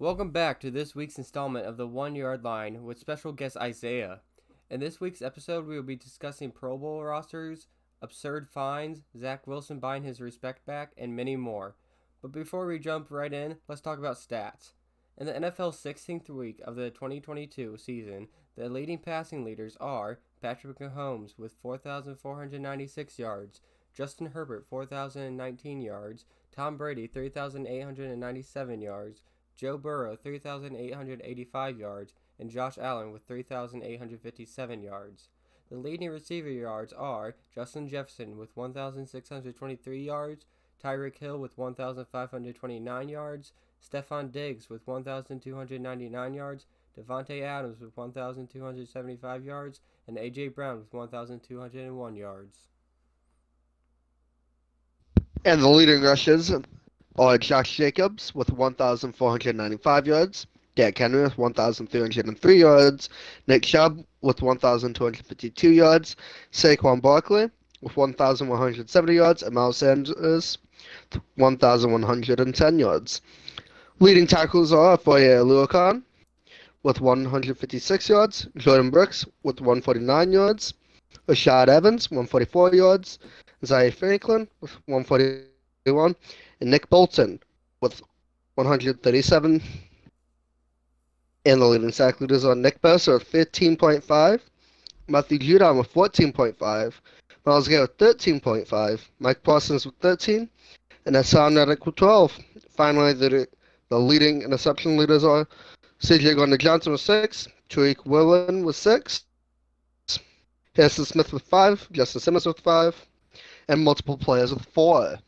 Welcome back to this week's installment of the 1 Yard Line with special guest Isaiah. In this week's episode, we will be discussing Pro Bowl rosters, absurd fines, Zach Wilson buying his respect back, and many more. But before we jump right in, let's talk about stats. In the NFL's 16th week of the 2022 season, the leading passing leaders are Patrick Mahomes with 4,496 yards, Justin Herbert 4,019 yards, Tom Brady 3,897 yards, Joe Burrow 3,885 yards, and Josh Allen with 3,857 yards. The leading receiver yards are Justin Jefferson with 1,623 yards, Tyreek Hill with 1,529 yards, Stephon Diggs with 1,299 yards, Devontae Adams with 1,275 yards, and A.J. Brown with 1,201 yards. And the leading rushes are Josh Jacobs with 1,495 yards, Derrick Henry with 1,303 yards, Nick Chubb with 1,252 yards, Saquon Barkley with 1,170 yards, and Miles Sanders with 1,110 yards. Leading tackles are Foye Oluokun with 156 yards, Jordan Brooks with 149 yards, Rashad Evans 144 yards, Zaire Franklin with 141, and Nick Bolton with 137. And the leading sack leaders are Nick Bosa with 15.5, Matthew Judon with 14.5, Myles Garrett with 13.5, Mike Parsons with 13, and Hassan Reddick with 12. Finally, the leading interception leaders are C.J. Gardner-Johnson with 6, Tariq Woolen with 6, Harrison Smith with 5, Justin Simmons with 5, and multiple players with 4.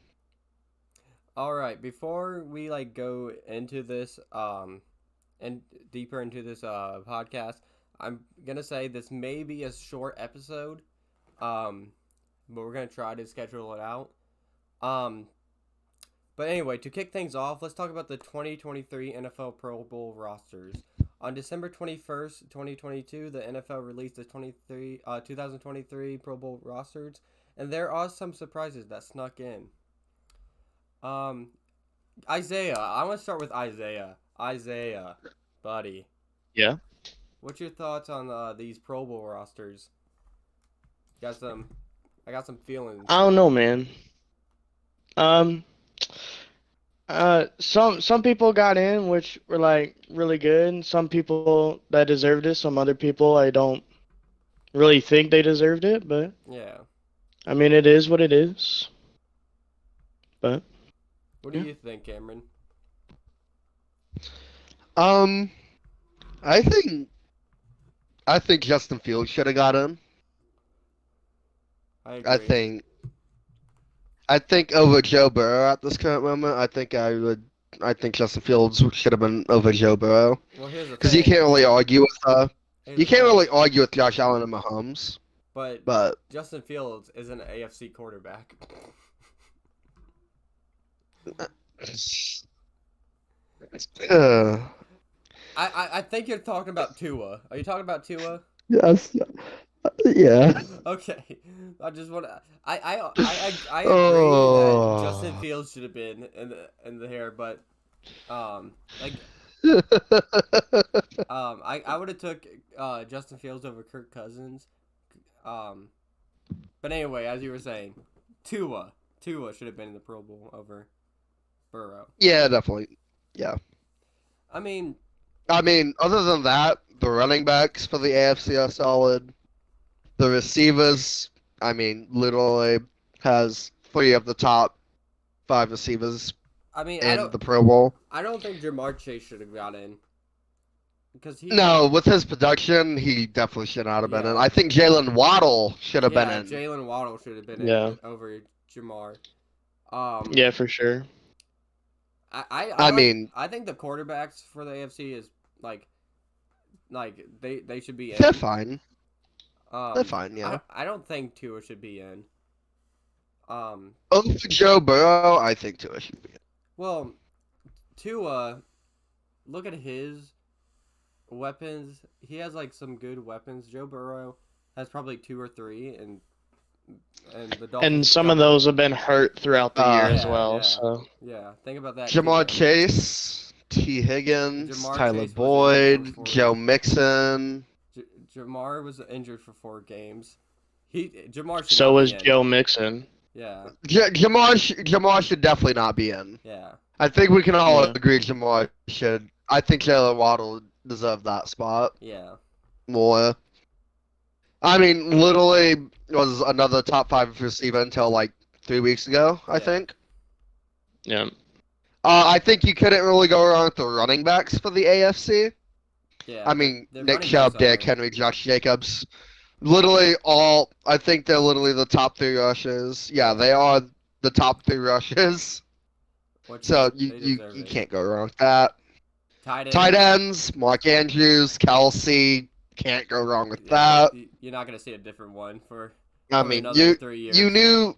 All right, before we go into this and deeper into this podcast, I'm gonna say this may be a short episode, but we're gonna try to schedule it out. But anyway, to kick things off, let's talk about the 2023 NFL Pro Bowl rosters. On December 21st, 2022, the NFL released the 2023 Pro Bowl rosters, and there are some surprises that snuck in. Isaiah, I want to start with Isaiah. Isaiah, buddy. Yeah. What's your thoughts on these Pro Bowl rosters? I got some feelings. I don't know, man. Some people got in, which were really good. Some people that deserved it. Some other people I don't really think they deserved it. But Yeah. I mean, it is what it is. But What do you think, Cameron? I think Justin Fields should have got in. I agree. I think over Joe Burrow at this current moment. I think Justin Fields should have been over Joe Burrow. Well, here's the Because thing. you can't really argue with Here's you the can't thing. really argue with Josh Allen and Mahomes. But Justin Fields is an AFC quarterback. I think you're talking about Tua. Are you talking about Tua? Yes. Yeah. Okay. I just want to. I agree Oh. that Justin Fields should have been in the hair, but like I would have took Justin Fields over Kirk Cousins. But anyway, as you were saying, Tua should have been in the Pro Bowl over Burrow. Yeah, definitely. Yeah. I mean, other than that, the running backs for the AFC are solid. The receivers, literally has 3 of the top 5 receivers in the Pro Bowl. I don't think Jamar Chase should have got in. Because No, with his production, he definitely should not have been in. I think Jalen Waddle should have been in. Jalen Waddle should have been Yeah. in over Jamar. yeah, for sure. I mean, I think the quarterbacks for the AFC is like they should be in. they're fine. They're fine, yeah. I don't think Tua should be in. Over Joe Burrow, I think Tua should be in. Well, Tua, look at his weapons. He has some good weapons. Joe Burrow has probably 2 or 3, and the Dolphins. And some of those have been hurt throughout the year as well. Yeah. So Yeah, think about that. Jamar Chase T. Higgins, Jamar Tyler Chase was injured Boyd, for Joe Mixon. Jamar was injured for 4 games. Jamar should So not was be in. Joe Mixon. Yeah. Jamar should definitely not be in. Yeah. I think we can all Yeah. agree Jamar should. I think Jalen Waddle deserved that spot Yeah. more. I mean, literally was another top 5 receiver until like 3 weeks ago, I Yeah. think. Yeah. I think you couldn't really go wrong with the running backs for the AFC. Yeah. I mean, the Nick running Chubb, backs Derrick are- Henry, Josh Jacobs. Literally all, I think they're literally the top 3 rushers. Yeah, they are the top 3 rushers. which So they deserve you it. can't go wrong with that. Tight ends, Mark Andrews, Kelsey, can't go wrong with that. You're not gonna see a different one for I probably mean, another 3 years. you knew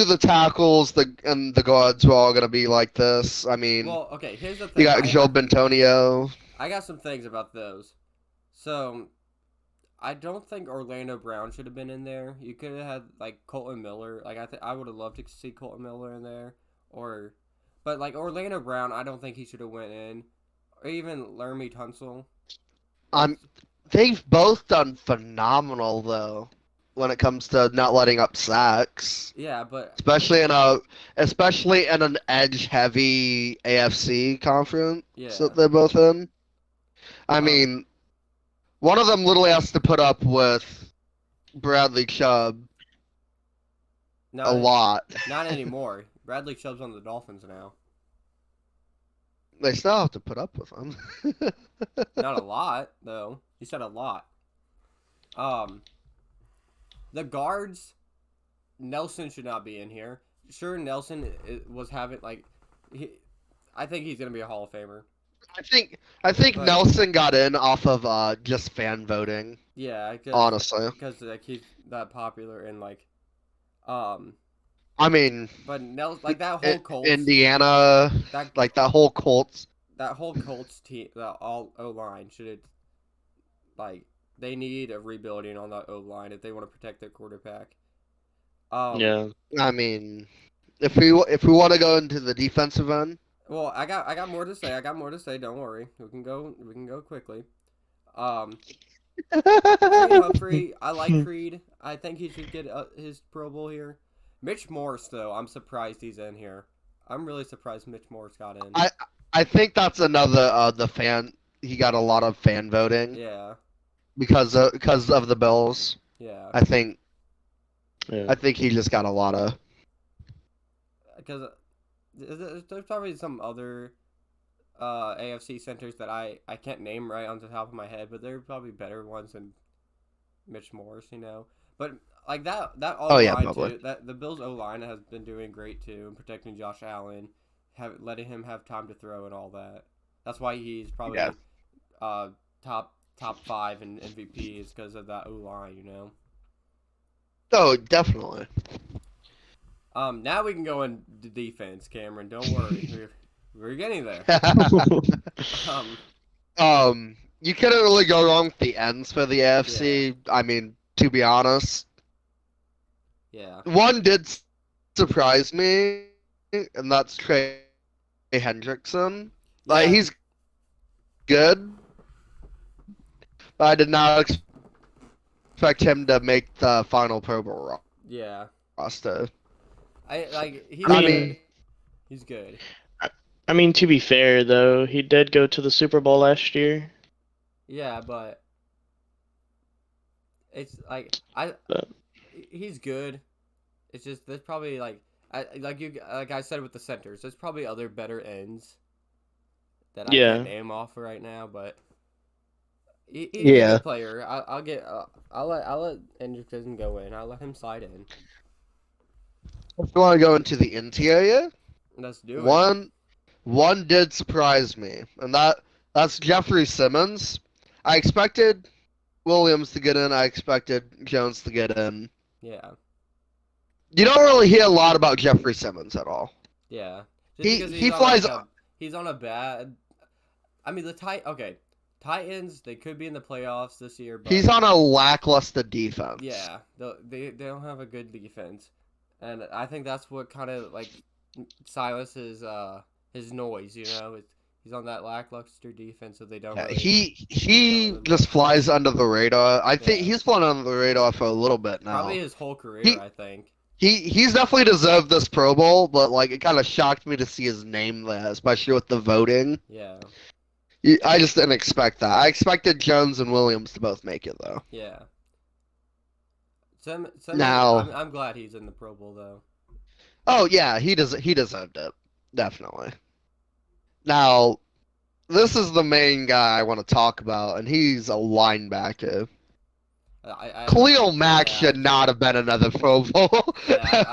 the tackles and the guards were all gonna be like this. I mean, Well, okay. Here's the you thing. got Joe Bentonio. I got some things about those. So, I don't think Orlando Brown should have been in there. You could have had like Colton Miller. Like I would have loved to see Colton Miller in there, but like Orlando Brown, I don't think he should have went in, or even Laramie Tunsil. They've both done phenomenal though when it comes to not letting up sacks. Yeah, but Especially in an edge heavy AFC conference that they're both in. I mean, one of them literally has to put up with Bradley Chubb a lot. Not anymore. Bradley Chubb's on the Dolphins now. They still have to put up with him. Not a lot though. You said a lot. The guards, Nelson should not be in here. Sure, Nelson was having I think he's gonna be a Hall of Famer. I think But- Nelson got in off of just fan voting. Yeah, Honestly, because he's that popular and I mean, but that whole Colts, Indiana, that whole Colts. that whole Colts team, that all O line should they need a rebuilding on that O line if they want to protect their quarterback. Yeah. I mean, if we want to go into the defensive end. Well, I got more to say. Don't worry. We can go quickly. Creed Humphrey, I like Creed. I think he should get his Pro Bowl here. Mitch Morse, though, I'm surprised he's in here. I'm really surprised Mitch Morse got in. I think that's another he got a lot of fan voting. Yeah. Because of the Bills. Yeah. I think Yeah. he just got a lot of. Because there's probably some other AFC centers that I can't name right on the top of my head, but they're probably better ones than Mitch Morse, But like that O-line too, that the Bills O-line has been doing great too, and protecting Josh Allen, letting him have time to throw and all that. That's why he's probably top 5 in MVP is because of that O-line, Oh, definitely. Now we can go into defense, Cameron. Don't worry, we're getting there. You couldn't really go wrong with the ends for the AFC. Yeah. I mean, to be honest. Yeah. One did surprise me, and that's Trey Hendrickson. Yeah. He's good, but I did not expect him to make the final Pro Bowl roster. He's good. I mean, to be fair, though, he did go to the Super Bowl last year. Yeah, but it's he's good. It's just there's probably like I said with the centers, there's probably other better ends that I can't name off right now, but he's a good player. I'll let Hendrickson go in. I'll let him slide in. If you want to go into the interior, let's do it. One did surprise me, and that's Jeffrey Simmons. I expected Williams to get in. I expected Jones to get in. Yeah. You don't really hear a lot about Jeffrey Simmons at all. Yeah. He flies. He's on a bad. I mean, Titans, they could be in the playoffs this year, but he's on a lackluster defense. Yeah, they don't have a good defense, and I think that's what kind of silences his noise. He's on that lackluster defense, so they don't. Yeah, Really, he just flies under the radar. I think he's flown under the radar for a little bit now. Probably his whole career, He- I think. He's definitely deserved this Pro Bowl, but like it kind of shocked me to see his name there, especially with the voting. Yeah. I just didn't expect that. I expected Jones and Williams to both make it though. Yeah. Now- I'm glad he's in the Pro Bowl though. Oh yeah, he deserved it. Definitely. Now, this is the main guy I want to talk about, and he's a linebacker. Khalil Mack should not have been another Pro Bowl. Yeah,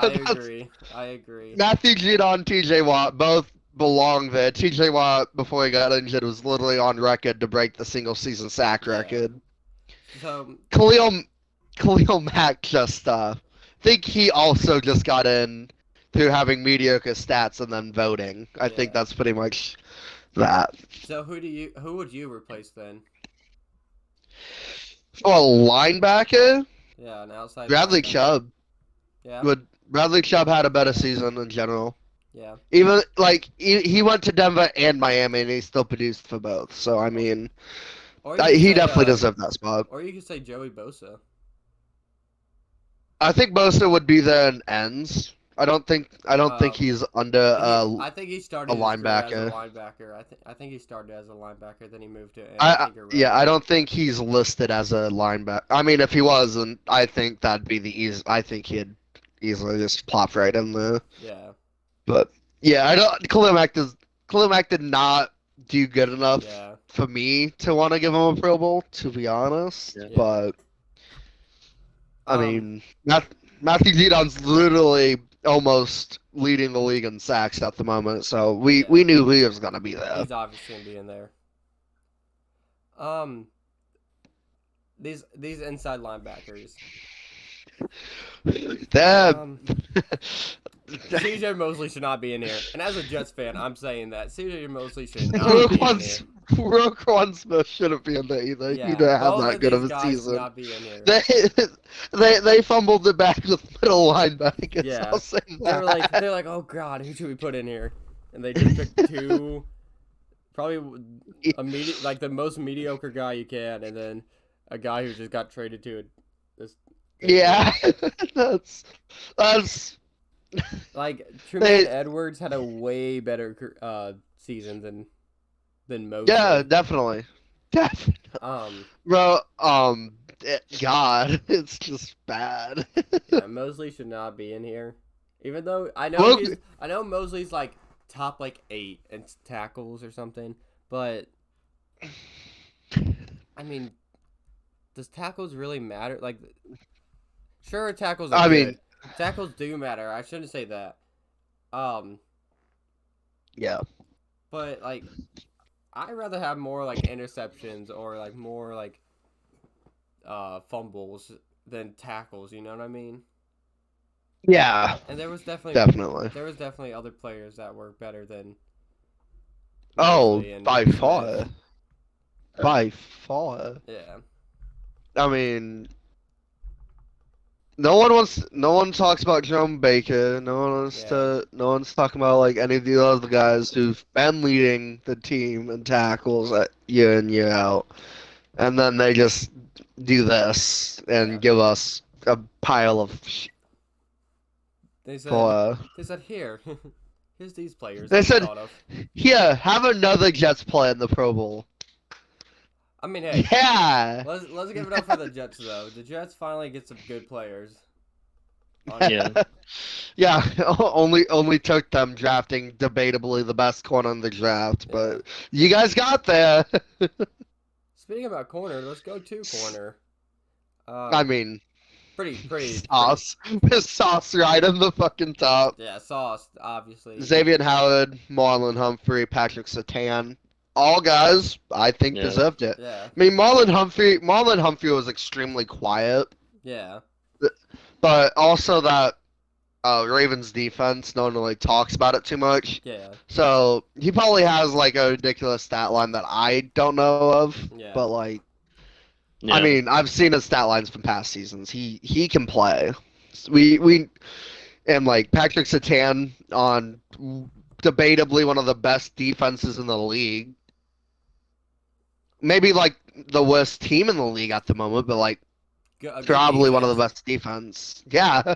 I agree. Matthew Judon and TJ Watt both belong there. TJ Watt, before he got injured, was literally on record to break the single season sack record. So Khalil Mack just think he also just got in through having mediocre stats and then voting. I think that's pretty much that. So who would you replace then? For a linebacker, Yeah, an outside Bradley linebacker. Chubb. Yeah. Bradley Chubb had a better season in general. Yeah. Even like he went to Denver and Miami, and he still produced for both. So I mean, Or you could he say, definitely deserved that spot. Or you could say Joey Bosa. I think Bosa would be there in ends. I don't think he's under I think he started a his career linebacker. as a linebacker. I think he started as a linebacker, then he moved to. I don't think he's listed as a linebacker. I mean, if he wasn't, I think that'd be the easy. I think he'd easily just plop right in there. Yeah. But yeah, I don't. Khalil Mack did not do good enough Yeah. for me to want to give him a Pro Bowl, to be honest. Yeah. But I mean, Matthew Judon's literally almost leading the league in sacks at the moment, so we knew he was gonna be there. He's obviously gonna be in there. These inside linebackers. CJ Mosley should not be in here. And as a Jets fan, I'm saying that CJ Mosley should not be in here. Roquan Smith shouldn't be in there either. Yeah, he didn't have both that of good of these a guys season. should not be in here. They fumbled it back with middle linebackers. Yeah. I'll say that. They're like, oh god, who should we put in here? And they just picked two, probably like the most mediocre guy you can, and then a guy who just got traded to this. Yeah, that's like Tremaine Edwards had a way better season than Mosley. Yeah, definitely. Bro, God, it's just bad. Yeah, Mosley should not be in here. Even though I know Mosley's like top like 8 in tackles or something, but I mean, does tackles really matter? Like, sure, tackles are good. Tackles do matter. I shouldn't say that. Yeah. But like, I'd rather have more like interceptions or like more like fumbles than tackles. You know what I mean? Yeah. And there was definitely other players that were better than. Oh, Mosley and by Smith. far. By far. Yeah. I mean, no one talks about Jerome Baker. No one's talking about like any of the other guys who've been leading the team in tackles year in, year out. And then they just do this and give us a pile of They said here. Here's these players. They said, thought of. Here, have another Jets play in the Pro Bowl. I mean, hey. Yeah. Let's give it up for the Jets though. The Jets finally get some good players. Yeah. Yeah, only took them drafting debatably the best corner in the draft, but you guys got there. Speaking about corner, let's go to corner. I mean, pretty Sauce. Sauce right in the fucking top. Yeah, Sauce, obviously. Xavier Howard, Marlon Humphrey, Patrick Surtain. All guys, I think, deserved it. Yeah. I mean, Marlon Humphrey was extremely quiet. Yeah. But also that Ravens defense, no one really talks about it too much. Yeah. So he probably has like a ridiculous stat line that I don't know of. Yeah. But like, I mean, I've seen his stat lines from past seasons. He can play. We and like Patrick Surtain on debatably one of the best defenses in the league. Maybe like the worst team in the league at the moment, but like A good probably one of the defense. best defense. Yeah.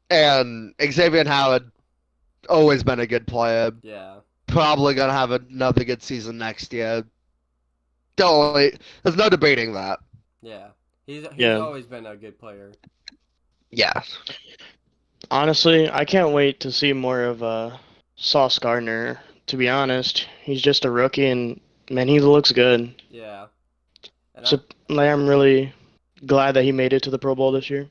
And Xavier Howard, always been a good player. Yeah. Probably gonna have another good season next year. There's no debating that. Yeah. He's Yeah. always been a good player. Yeah. Honestly, I can't wait to see more of Sauce Gardner. To be honest, he's just a rookie, and man, he looks good. Yeah. And So I'm really glad that he made it to the Pro Bowl this year.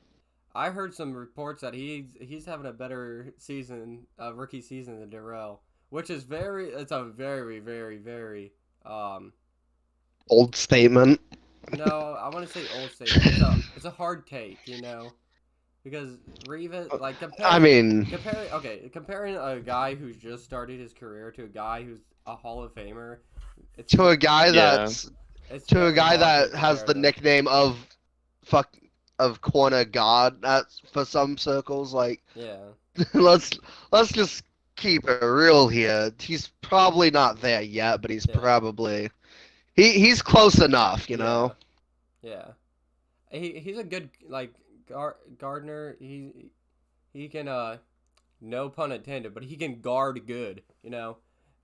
I heard some reports that he's having a better season, rookie season than Darrell, which is it's a very, very, very, Old statement. no, I want to say old statement. It's a hard take, because like comparing a guy who's just started his career to a guy who's a Hall of Famer, To a guy Yeah. it's to a very guy hard that to has compare the them. nickname of corner god for some circles. Like, Yeah. let's just keep it real here. He's probably not there yet, but he's Yeah. probably he's close enough, you know. Yeah. He's a good like Gardner. He can no pun intended, but he can guard good,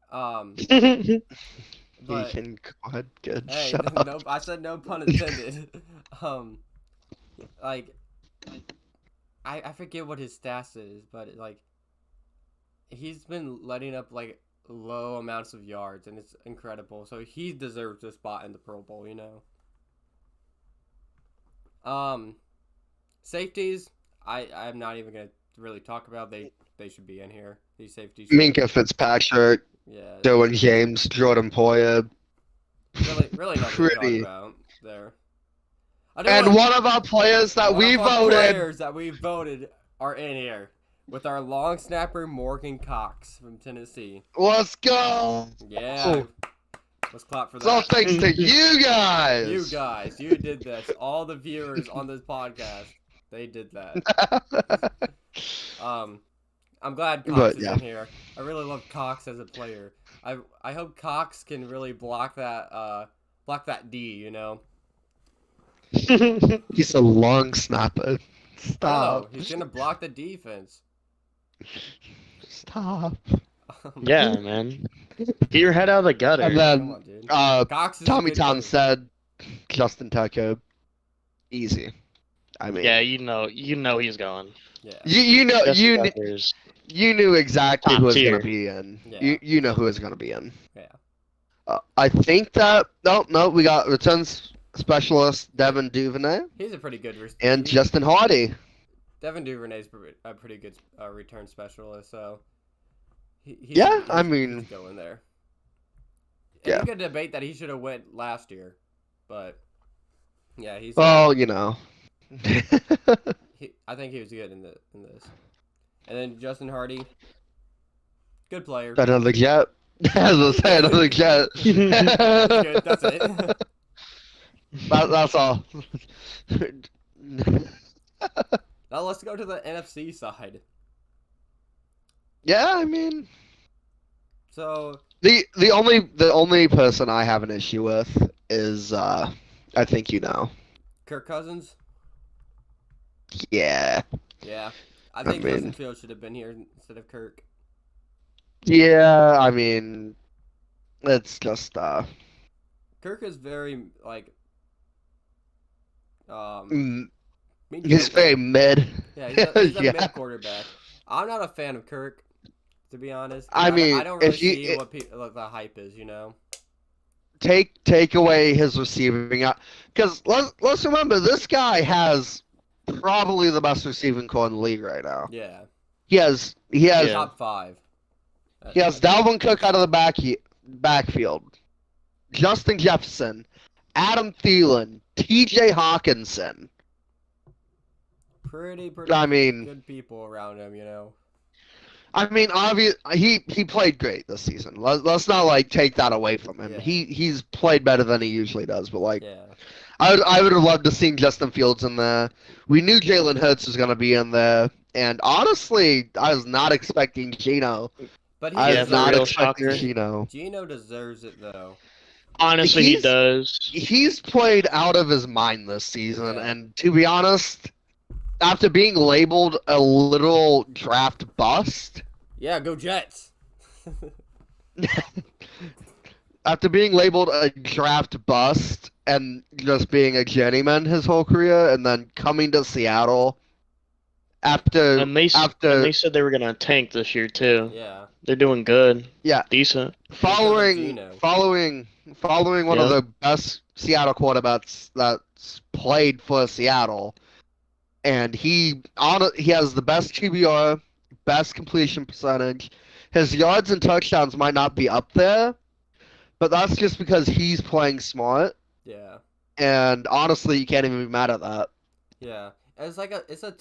But He can God good. hey, Shut up. no, I said no pun intended. Like I forget what his stats is, but like he's been letting up like low amounts of yards, and it's incredible. So he deserves a spot in the Pro Bowl, Safeties, I'm not even gonna really talk about. They should be in here. These safeties. Minka Fitzpatrick, Yeah. Derwin James, Jordan Poyer. Really nothing to Pretty. talk about there. And one of our players that One we of our voted. players that we voted are in here with our long snapper Morgan Cox from Tennessee. Let's go. Yeah. Let's clap for It's all that. thanks to you guys. You guys, you did this. All the viewers on this podcast, they did that. I'm glad Cox is in here. I really love Cox as a player. I hope Cox can really block that D, He's a long snapper. Oh, Stop. he's gonna block the defense. Stop. Yeah, man. Get your head out of the gutter. And Come on, then dude. Tommy Cox is a good Town player. said Justin Tucker. Easy. I mean, Yeah, you know he's going. Yeah. you knew exactly Top who was tier. gonna be in. Yeah. You know who was gonna be in. Yeah. I think that no, we got returns specialist Devin Duvernay He's a pretty good and Justin Hardy. Devin Duvernay's a pretty good return specialist, so Yeah, he's I mean- he's going there. And Yeah. you could debate that he should have went last year, but yeah, he's. Well, you know. I think he was good in this. And then Justin Hardy, good player. Another jet. As I say, another jet. Good, that's it. That's all. Now let's go to the NFC side. Yeah, I mean, So the only person I have an issue with is I think you know. Kirk Cousins. Yeah. Yeah, I think mean- Justin Fields should have been here instead of Kirk. Yeah, I mean, it's just Kirk is very like he's mediocre. very mid. Yeah, he's a Yeah. mid quarterback. I'm not a fan of Kirk, to be honest. I mean, I don't really if you- see what the hype is, Take away his receiving, because let's remember this guy has probably the best receiving core in the league right now. Yeah, He has Yeah. top 5. he has Dalvin Cook out of the backfield, Justin Jefferson, Adam Thielen, T.J. Hawkinson. pretty I mean- good people around him, I mean, he played great this season. Let's not like take that away from him. Yeah. He's played better than he usually does. But like, Yeah, I would have loved to see Justin Fields in there. We knew Jalen Hurts was gonna be in there, And honestly, I was not expecting Geno. But he I was not real expecting shocker. Geno. Geno deserves it though. Honestly, he does. He's played out of his mind this season, Yeah. and to be honest, after being labeled a little draft bust, Yeah, go Jets. after being labeled a draft bust and just being a journeyman his whole career, and then coming to Seattle after And they said they were gonna tank this year too. Yeah. They're doing good. Yeah. Decent. following Geno. one of the best Seattle quarterbacks that's played for Seattle, and he has the best QBR, best completion percentage. His yards and touchdowns might not be up there, but that's just because he's playing smart. Yeah. And honestly, you can't even be mad at that. Yeah. And it's a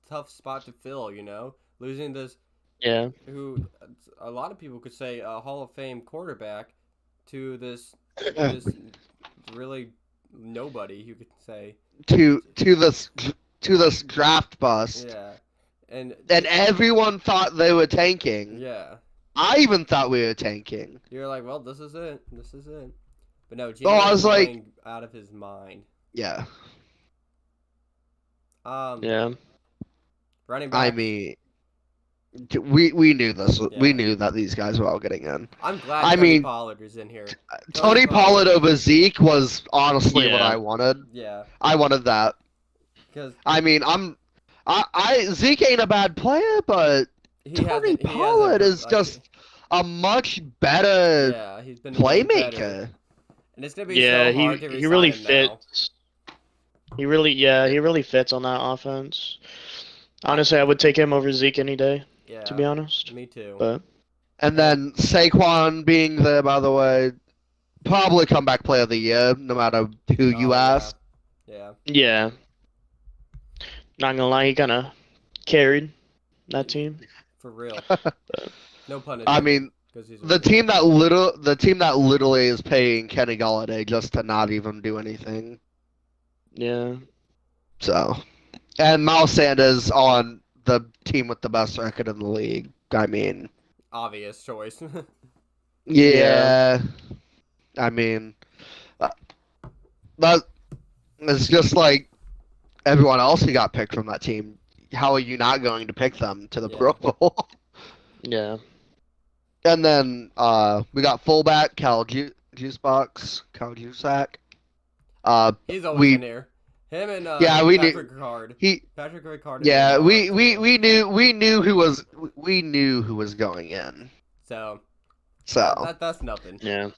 tough spot to fill, you know? Losing this Yeah. who a lot of people could say a Hall of Fame quarterback to this really nobody, you could say. to this draft bust. Yeah. And everyone thought they were tanking. yeah. I even thought we were tanking. You're like, well, this is it. This is it. But no, I was like- playing out of his mind. Yeah. Yeah. Running back. I mean, we knew this. Yeah. We knew that these guys were all getting in. I'm glad I Tony mean, Pollard is in here. Tony Pollard over Zeke was honestly what Yeah. I wanted. Yeah, I wanted that. because I mean, Zeke ain't a bad player, but Tony Pollard is just a much better yeah, he's been way better. playmaker. And it's gonna be Yeah, so hard to he really resign him now. fits. He really fits on that offense. Honestly, I would take him over Zeke any day, Yeah, to be honest. me too. But And then Saquon being there, by the way, probably comeback player of the year, no matter who Oh, you yeah. ask. Yeah, yeah, not gonna lie, he kind of carried that team. for real. No pun intended. I mean, 'Cause he's a the rookie. team that literally is paying Kenny Galladay just to not even do anything. Yeah, So, and Miles Sanders on the team with the best record in the league. I mean, Obvious choice. yeah. I mean, that it's just like everyone else who got picked from that team. How are you not going to pick them to the Yeah. Pro Bowl? yeah, And then we got fullback Cal Juszczyk. He's always We- in here. Him and Yeah, we knew- Patrick Ricard. He Patrick Ricard. is yeah, in we there. knew who was going in. So So that's nothing. yeah.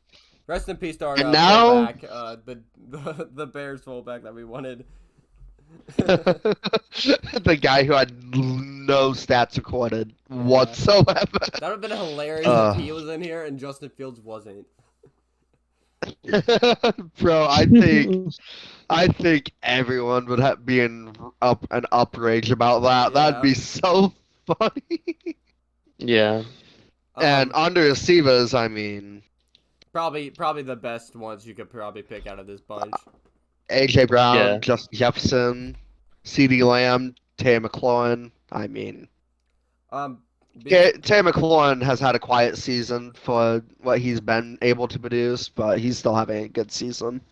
Rest in peace to our And now- fullback, the Bears fullback that we wanted. the guy who had no stats recorded whatsoever. That would have been hilarious if he was in here and Justin Fields wasn't. Bro, I think everyone would be in an outrage about that. Yeah. That'd be so funny. Yeah, And Um, under receivers, I mean, probably the best ones you could probably pick out of this bunch. AJ Brown, Yeah. Justin Jefferson, CeeDee Lamb, Terry McLaurin. I mean, Terry McLaurin has had a quiet season for what he's been able to produce, but he's still having a good season,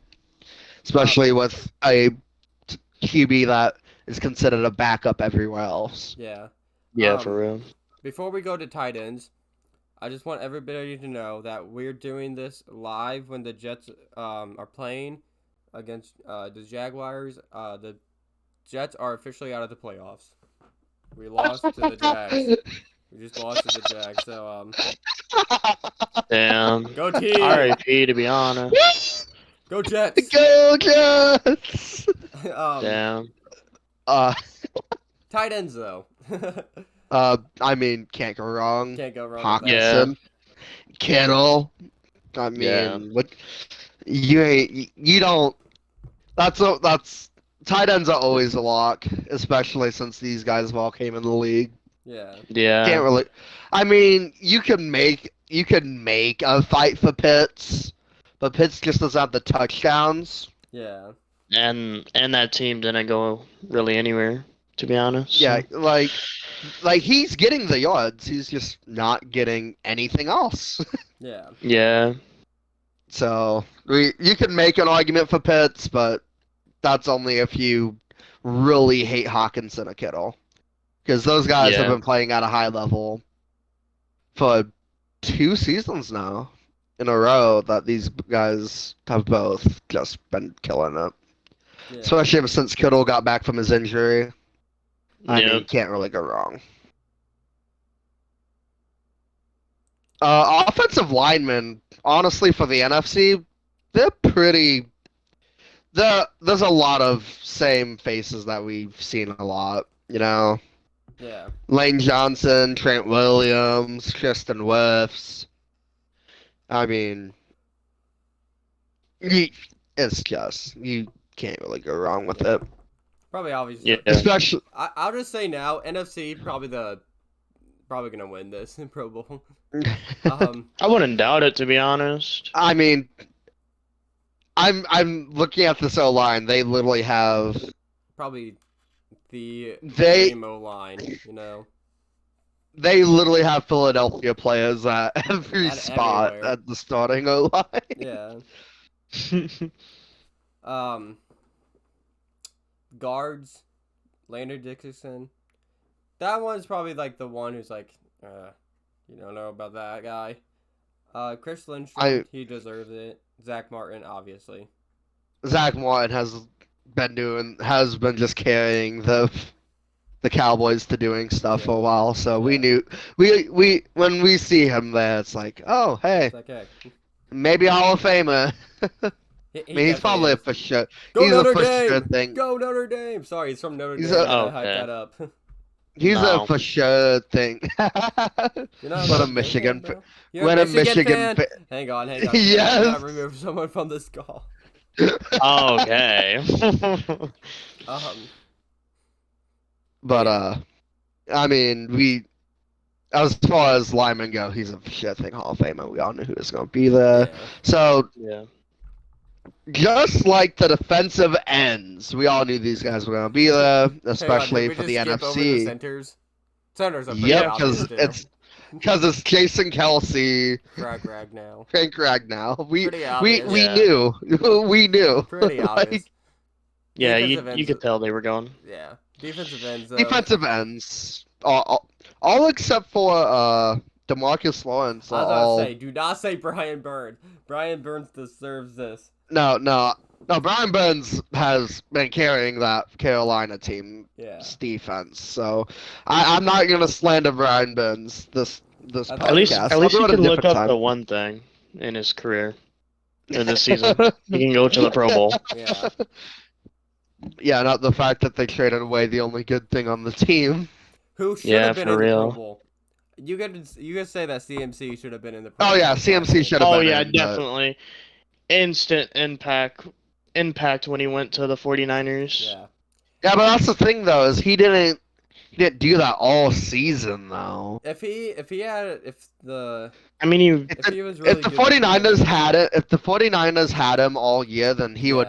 especially with a QB that is considered a backup everywhere else. Yeah. yeah, Um, for real. Before we go to tight ends, I just want everybody to know that we're doing this live when the Jets are playing against the Jaguars. The Jets are officially out of the playoffs. We lost to the Jags. We just lost to the Jags. So Damn. go team. R.I.P. To be honest. Go Jets. Go Jets! Damn. Tight ends though. I mean, can't go wrong. Can't go wrong. With that. Hawkinson, Kittle. I mean, Yeah. what you don't. That's tight ends are always a lock, especially since these guys have all came in the league. Yeah. Yeah. Can't really. I mean, you can make a fight for Pitts, but Pitts just doesn't have the touchdowns. Yeah. And that team didn't go really anywhere. to be honest. Yeah, like he's getting the yards. He's just not getting anything else. Yeah. Yeah. So you can make an argument for Pitts, but that's only if you really hate Hawkinson or Kittle, because those guys have Yeah. been playing at a high level for 2 seasons now in a row. That these guys have both just been killing it, Yeah. especially ever since Kittle got back from his injury. I Yep. mean, can't really go wrong. Offensive linemen, honestly, for the NFC, they're pretty. There's a lot of same faces that we've seen a lot. You know, Yeah. Lane Johnson, Trent Williams, Tristan Wirfs. I mean, it's just you can't really go wrong with it. Probably obviously. Yeah. Especially, I'll just say now, NFC probably gonna win this in Pro Bowl. I wouldn't doubt it, to be honest. I mean, I'm looking at this O line. They literally have Probably the They- game O line. You know. they literally have Philadelphia players at every At spot everywhere. at the starting O line. Yeah. Guards, Landon Dickerson. That one's probably like the one who's like, you don't know about that guy. Chris Lindstrom, he deserves it. Zach Martin, obviously. Zach Martin has been just carrying the Cowboys to doing stuff for a while. So we knew we when we see him there, it's like, oh hey, It's like, hey. maybe Hall of Famer. He I mean, he's probably a definitely for sure. Go He's Notre a for Dame! sure thing. Go Notre Dame! Sorry, he's from Notre He's Dame. a- I hyped Okay. that up. He's No. a for sure thing. You're not What a Notre Dame Michigan fan, fa- bro? You're what a Michigan Michigan fan? fa- Hang on. I Yes. gotta remove someone from this call. Okay. But I mean, as far as linemen go, he's a for sure thing Hall of Famer. We all knew who was going to be there. Yeah. So Yeah. just like the defensive ends, we all knew these guys were going to be there, Hang on, especially did for we the just skip over the NFC. centers? Centers are pretty Yep, obvious, because it's Jason Kelsey, Rag now. Frank Ragnow. We Pretty obvious. we Yeah. knew we knew. Pretty obvious. Like, Yeah, Defensive you ends- could tell they were going. Yeah. Defensive ends, though. defensive ends, all except for DeMarcus Lawrence. I was All about to say, do not say Brian Burns. Brian Burns deserves this. no. Brian Burns has been carrying that Carolina team's Yeah. defense, so I'm not gonna slander Brian Burns this At At least, podcast. at least I'll you do it can a look different up time. the one thing in his career, in this season. He can go to the Pro Bowl. Yeah. Yeah, not the fact that they traded away the only good thing on the team. Who should Yeah, have been for in the real. Pro Bowl? You could say that CMC should have been in the Pro Oh Bowl. yeah, CMC should have Oh been yeah, in, but- definitely. Instant impact when he went to the 49ers. Yeah. Yeah, but that's the thing though, is he didn't do that all season though. If the I mean, you if he was really If the good 49ers had it, if the 49ers had him all year, then he'd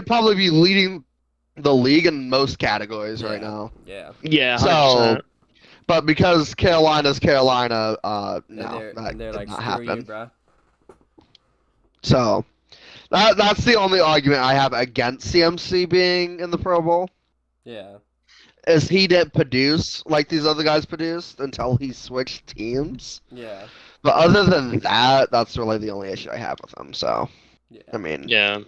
probably be leading the league in most categories right now. Yeah. yeah, 100%. So, but because Carolina's Carolina, no, And that they're did like, not screw you, happen. bro. So, that's the only argument I have against CMC being in the Pro Bowl. Yeah. Is he didn't produce like these other guys produced until he switched teams. Yeah. But other than that, that's really the only issue I have with him. So, Yeah. I mean, Yeah.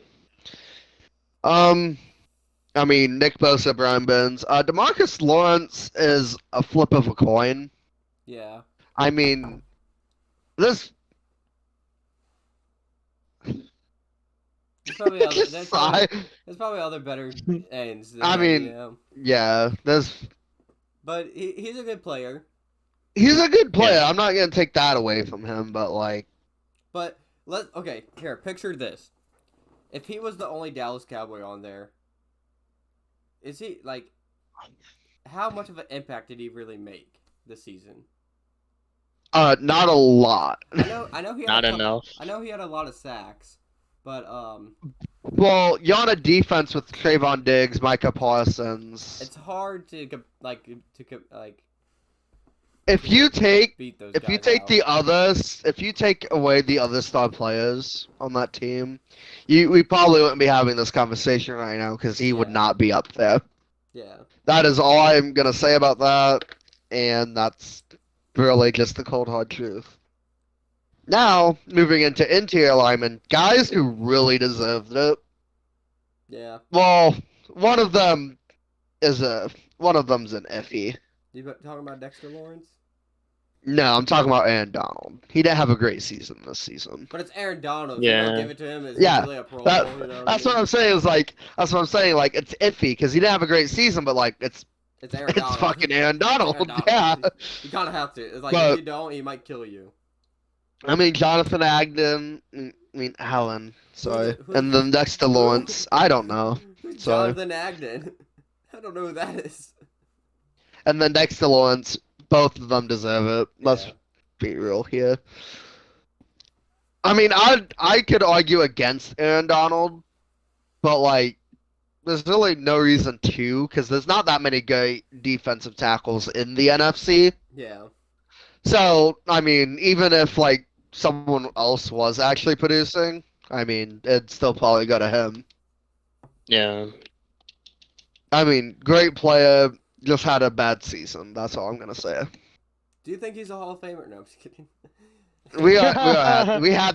Nick Bosa, Brian Burns, DeMarcus Lawrence is a flip of a coin. Yeah. I mean, this. There's probably other, there's Sigh. probably other better ends. I mean- you know? Yeah, But he's a good player. he's a good player. Yeah. I'm not gonna take that away from him, but like, But here, picture this. If he was the only Dallas Cowboy on there, is he like how much of an impact did he really make this season? not a lot. I know he had Not a couple- enough. I know he had a lot of sacks, But Well, you're on a defense with Trayvon Diggs, Micah Parsons. it's hard to If you take beat those if you guys take out. the others, if you take away the other star players on that team, we probably wouldn't be having this conversation right now because he would Yeah. not be up there. Yeah. That is all I'm gonna say about that, and that's really just the cold hard truth. Now, moving into interior linemen, guys who really deserved it. Yeah. Well, one of them's an iffy. You talking about Dexter Lawrence? No, I'm talking about Aaron Donald. He didn't have a great season this season. But it's Aaron Donald. Yeah. You don't give it to him. It's Yeah, really a Pro Bowl. You know That's what I'm saying. That's what I'm saying. Like, it's iffy because he didn't have a great season, but like, it's Aaron Donald. fucking Aaron Donald. Aaron Donald. Yeah. You gotta have to. It's like But- if you don't, he might kill you. I mean, Jonathan Agnew. Helen. Sorry. Who- And then next to Lawrence. I don't know. Sorry. Jonathan Agnew. I don't know who that is. And then next to Lawrence. Both of them deserve it. Let's Yeah. be real here. I mean, I could argue against Aaron Donald, but like, there's really no reason to, because there's not that many great defensive tackles in the NFC. Yeah. So, I mean, even if like someone else was actually producing, I mean, it'd still probably go to him. Yeah. I mean, great player, just had a bad season. That's all I'm gonna say. Do you think he's a Hall of Famer? No, I'm just kidding. We had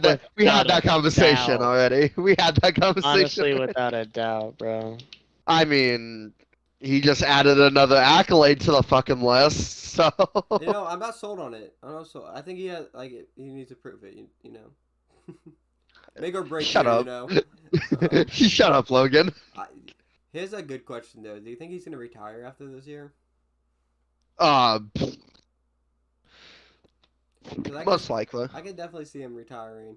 that conversation doubt. already. We had that conversation. Honestly, without a doubt, bro. I mean, he just added another accolade to the fucking list. So You know, I'm not sold on it. I'm not sold. I think he has he needs to prove it. You know, make or break. Shut here, up. You know. Shut up, Logan. Here's a good question though. Do you think he's gonna retire after this year? Most likely. I could definitely see him retiring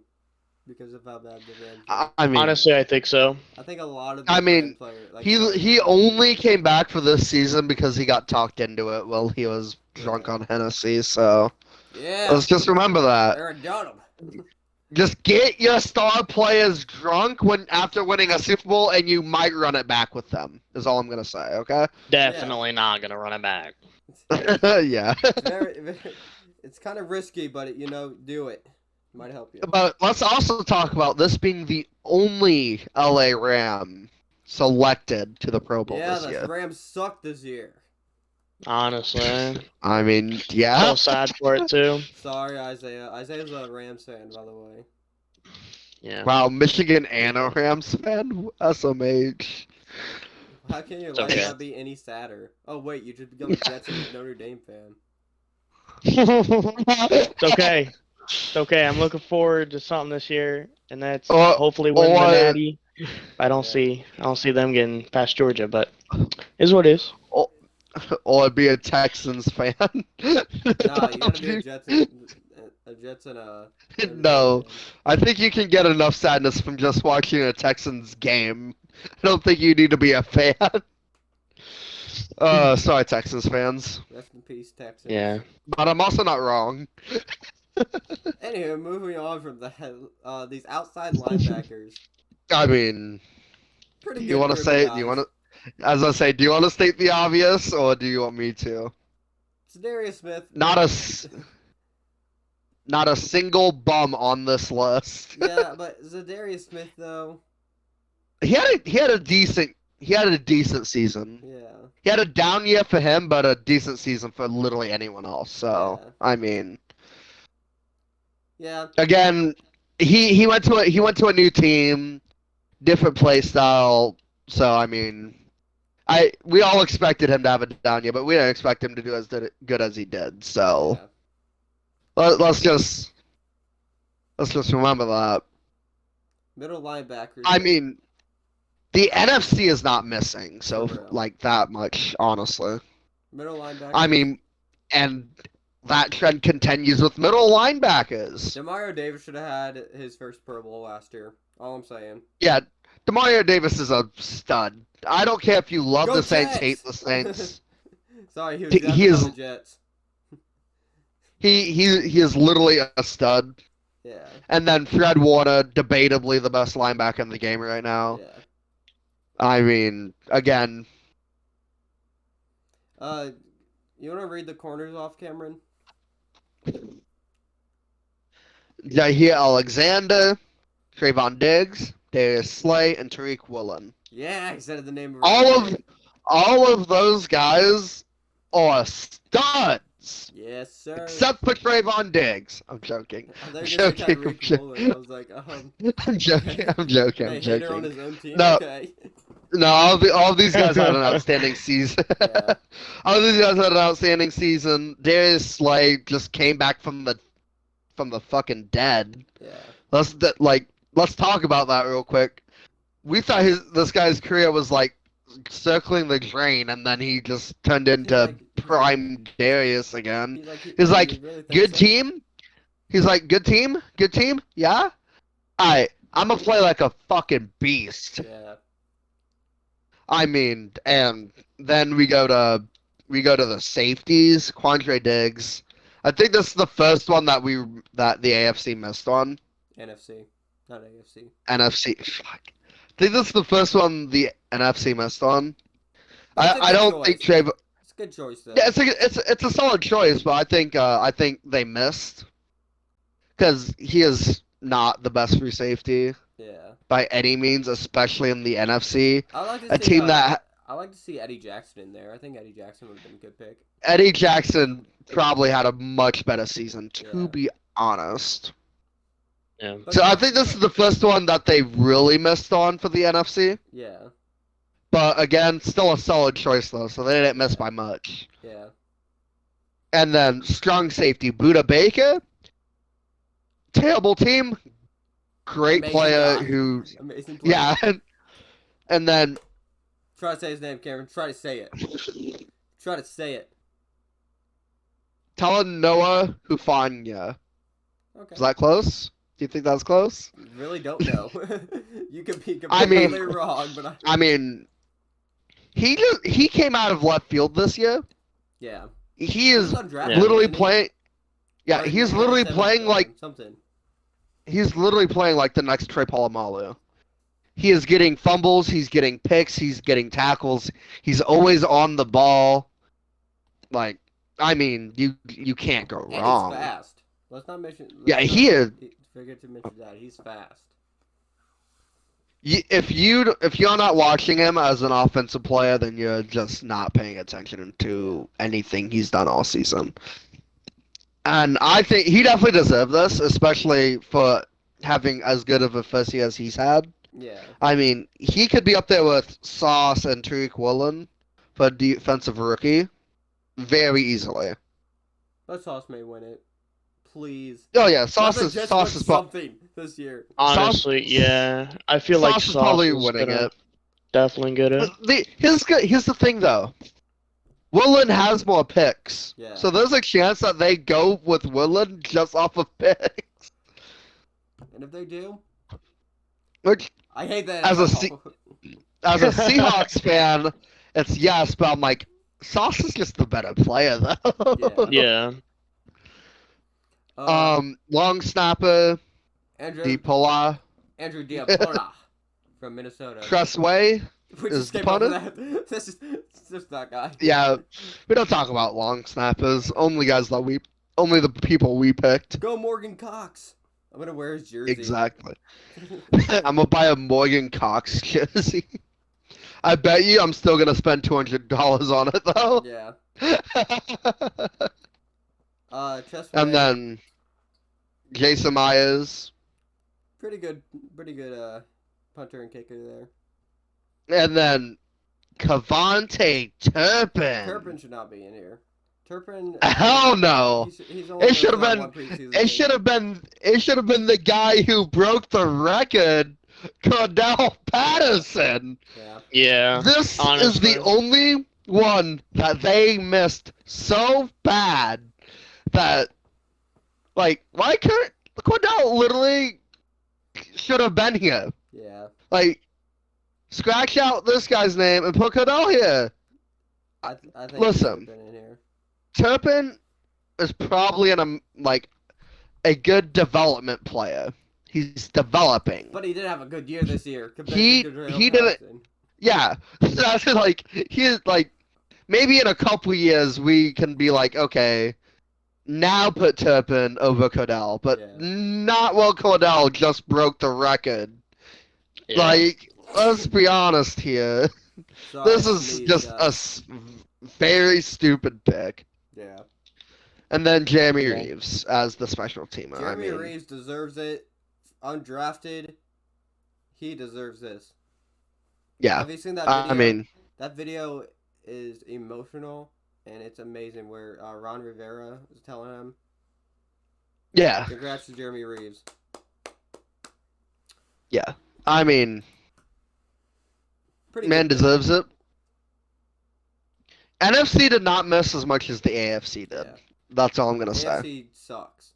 because of how bad the Rams are. I mean, Honestly, I think so. I think a lot of I these mean, Rams players, he only came back for this season because he got talked into it while he was drunk on Hennessy. So yeah. let's just remember that. Aaron Donald. Just get your star players drunk after winning a Super Bowl, and you might run it back with them. Is all I'm gonna say. Okay? Definitely not gonna run it back. Yeah. It's kind of risky, but do it. Might help you. But let's also talk about this being the only LA Ram selected to the Pro Bowl Yeah, this the year. Rams suck this year. Honestly. I mean, I'm yeah. so sad for it too. Sorry, Isaiah. Isaiah's a Rams fan, by the way. Yeah. Wow, Michigan and a Rams fan? SMH. How can your It's life okay. not be any sadder? Oh wait, you just become a Jets and Notre Dame fan. It's okay. It's okay. I'm looking forward to something this year, and that's Or- hopefully winning or- the Natty. I don't Yeah. see them getting past Georgia, but is what it is. Or be a Texans fan. Nah, you gotta be a Jets and a Notre Dame No. fan. I think you can get enough sadness from just watching a Texans game. I don't think you need to be a fan. Sorry, Texans fans. Rest in peace, Texans. Yeah. But I'm also not wrong. Anywho, moving on from these outside linebackers. I mean, Pretty do good. you want to group of say? guys. Do you want to? As I say, do you want to state the obvious, or do you want me to? Darius Smith. Not a single bum on this list. Yeah, but Zadarius Smith though. He had a decent season. Yeah. He had a down year for him, but a decent season for literally anyone else. So Yeah. I mean, Yeah. again, he went to a new team, different play style. So I mean, we all expected him to have a down year, but we didn't expect him to do as good as he did. So Yeah. let's just remember that. Middle linebackers. I mean, the NFC is not missing, so For real. like that much, honestly. Middle linebackers. I mean, and that trend continues with middle linebackers. Demario Davis should have had his first Pro Bowl last year. All I'm saying. Yeah, Demario Davis is a stud. I don't care if you love Go the Saints, Jets! hate the Saints. Sorry, he was He definitely is- on the Jets. he is literally a stud. Yeah. And then Fred Warner, debatably the best linebacker in the game right now. Yeah. I mean, again, You want to read the corners off, Cameron? Jair Alexander, Trayvon Diggs, Darius Slay, and Tariq Woolen. Yeah, I said the name of All of those guys are studs. Yes, sir. Except for Trayvon Diggs. I'm joking. I'm joking. I was like, I'm joking. I'm joking. I'm hater on joking. his own team. No. Okay. No, all of these guys had an outstanding season. Yeah. All of these guys had an outstanding season. Darius Slay just came back from the fucking dead. Yeah. Let's talk about that real quick. We thought this guy's career was like circling the drain, and then he just turned into prime Darius again. He's like, good team. He's like, good team, yeah. Alright, I'm gonna play like a fucking beast. Yeah. I mean, and then we go to the safeties. Quandre Diggs. I think this is the first one that the AFC missed on. NFC, not AFC. NFC. Fuck. I think this is the first one the NFC missed on. I don't think Trayvon. It's a good choice though. Yeah, it's a solid choice, but I think they missed because he is not the best free safety. Yeah. By any means, especially in the NFC. I like to see Eddie Jackson in there. I think Eddie Jackson would have been a good pick. Eddie Jackson probably had a much better season, to be honest. Yeah. So I think this is the first one that they really missed on for the NFC. Yeah. But again, still a solid choice though, so they didn't miss by much. Yeah. And then strong safety, Buda Baker. Terrible team. Great Amazing player guy. who. Amazing player. Yeah. And then. Try to say his name, Cameron. Try to say it. Try to say it. Talanoa Hufanga. Okay. Is that close? Do you think that's close? Really don't know. You could be completely wrong, but I mean, he came out of left field this year. Yeah. He is undrafted, literally isn't he? playing. Yeah, he's literally playing like something. He's literally playing like the next Trey Polamalu. He is getting fumbles, he's getting picks, he's getting tackles. He's always on the ball. Like, I mean, you can't go wrong. And he's fast. Let's not mention. He is. Forget to mention that he's fast. If you're not watching him as an offensive player, then you're just not paying attention to anything he's done all season. And I think he definitely deserved this, especially for having as good of a first year as he's had. Yeah. I mean, he could be up there with Sauce and Tariq Woolen for defensive rookie very easily. But Sauce may win it. Please. Oh yeah, Sauce is something this year. Honestly, yeah, I feel like Sauce is probably winning it. Definitely get it. Here's the thing though. Woolen has more picks, Yeah. so there's a chance that they go with Woolen just off of picks. And if they do, Which, I hate that. as a Seahawks fan, it's yes, but I'm like, Sauce is just the better player though. Yeah. Long snapper, Andrew Dipola, from Minnesota. Tressway We is just the came up with punter. that. This is just that guy. Yeah, we don't talk about long snappers. Only the people we picked. Go Morgan Cox. I'm gonna wear his jersey. Exactly. I'm gonna buy a Morgan Cox jersey. I bet you I'm still gonna spend $200 on it though. Yeah. Chest And then Jason Myers. pretty good punter and kicker there. And then Cavante Turpin. Turpin should not be in here. Turpin. Hell no. He's only It should have got been. one preseason It should have been. It should have been the guy who broke the record, Cordell Patterson. Yeah. Yeah. This honestly. is the only one that they missed so bad that, like, why couldn't Cordell literally should have been here? Yeah. Like, scratch out this guy's name and put Cordell here. I think Listen. he should have been in here. Turpin is probably in a, like, a good development player. He's developing. But he did have a good year this year compared He to Cordell he didn't. Patterson. Yeah, that's like he's like maybe in a couple years we can be like, okay, now put Turpin over Cordell, but Yeah. not while Cordell just broke the record. Yeah. Like, let's be honest here. Sorry, This I is sneezed, just guys. very stupid pick. Yeah. And then Jamie Yeah. Reeves as the special teamer. Jeremy Reeves deserves it. Undrafted, he deserves this. Yeah. Have you seen that video? I mean, that video is emotional and it's amazing. Where Ron Rivera is telling him, yeah. "Congrats to Jeremy Reeves." Yeah. I mean, Pretty man good pick. deserves it. NFC did not miss as much as the AFC did. Yeah. That's all I'm gonna say. AFC sucks.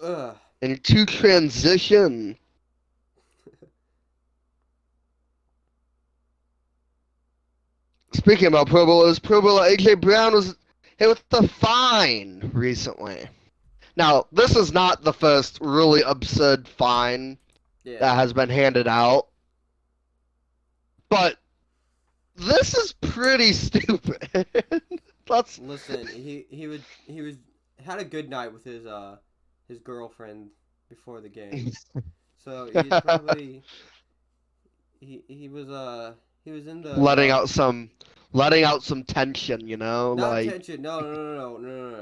Ugh. And to transition. Speaking about Pro Bowlers, Pro Bowler A.J. Brown was hit with a fine recently. Now, this is not the first really absurd fine that Yeah. has been handed out, but this is pretty stupid. Let's Listen, he was had a good night with his girlfriend before the game. So he's probably he was in the letting out some tension, you know, not like tension. No.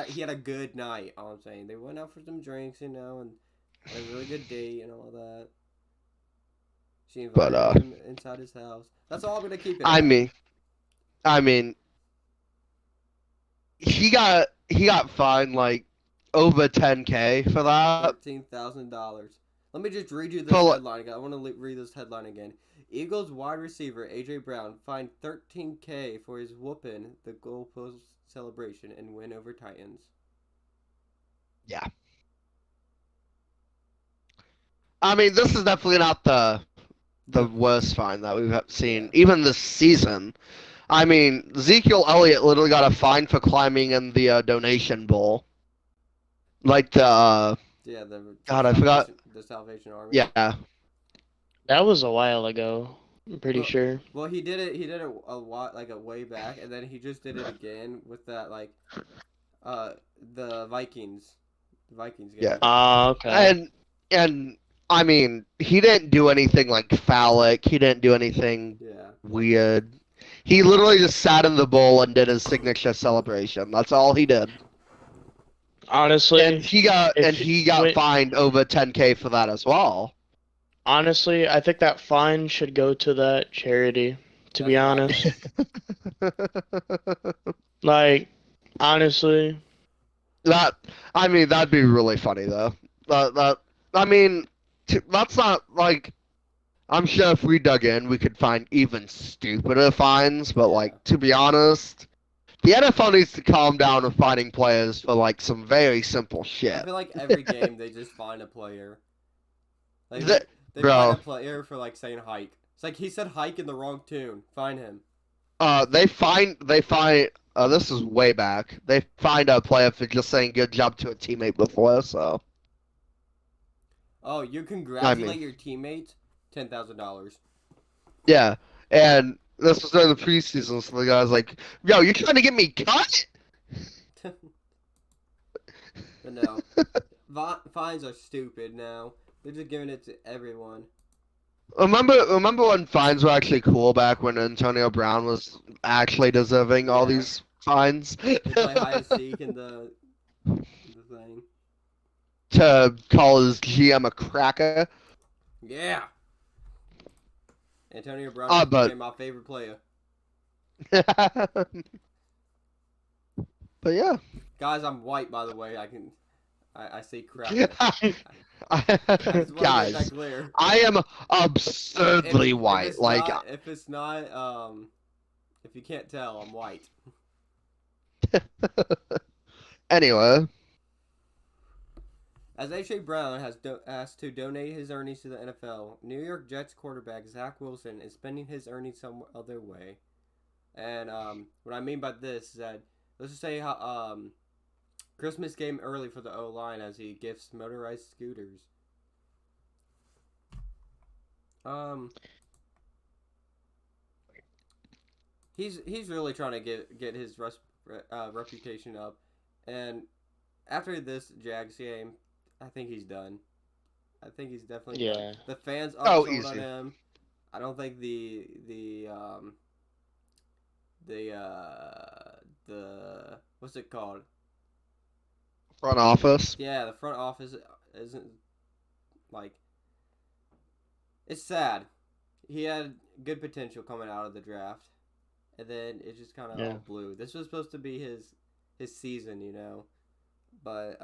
He had a good night. All I'm saying, they went out for some drinks, and had a really good date and all that. She But, invited him inside his house. That's all I'm gonna keep it. I at. mean, he got fined like over 10K for that. $13,000. Let me just read you this But, headline again. I want to read this headline again. Eagles wide receiver A.J. Brown fined $13K for his whooping the goalpost celebration and win over Titans. Yeah. I mean, this is definitely not the worst fine that we've seen, even this season. I mean, Ezekiel Elliott literally got a fine for climbing in the donation bowl. Like the Yeah, the God, I forgot. The Salvation Army. Yeah. That was a while ago. I'm pretty Well- sure. Well, he did it a lot, like a way back, and then he just did it again with that the Vikings. The Vikings game. Yeah. Okay. And I mean, he didn't do anything like phallic. He didn't do anything Yeah. weird. He literally just sat in the bowl and did his signature celebration. That's all he did. Honestly, And he got went- fined over 10K for that as well. honestly, I think that fine should go to that charity. To be That's honest, like honestly, that'd be really funny though. That's not like. I'm sure if we dug in, we could find even stupider fines. But Yeah. like, to be honest, the NFL needs to calm down with finding players for like some very simple I shit. feel like every game they just find a player. Like The- they bro. find a player for like saying hike. It's like he said hike in the wrong tune. Fine him. They find. This is way back. They find a player for just saying good job to a teammate before. So Oh, you congratulate your teammates? $10,000. yeah, and this was during the preseason. So the guy's like, "Yo, you trying to get me cut?" But no, fines are stupid now. They're just giving it to everyone. Remember when fines were actually cool back when Antonio Brown was actually deserving all Yeah. these fines? They play hide and seek in the thing. To call his GM a cracker. Yeah. Antonio Brown became my favorite player. But yeah. Guys, I'm white, by the way. I say crap. I just want to make that Guys, clear. I am absurdly white. If you can't tell, I'm white. Anyway. As A.J. Brown has asked to donate his earnings to the NFL, New York Jets quarterback Zach Wilson is spending his earnings some other way. And what I mean by this is that let's just say how Christmas game early for the O line as he gifts motorized scooters. He's really trying to get his reputation up, and after this Jags game, I think he's done. I think he's definitely done. The fans aren't sold on him. I don't think the what's it called? Front office. Yeah, the front office isn't like. It's sad. He had good potential coming out of the draft, and then it just kind of all blew. This was supposed to be his season, you know, but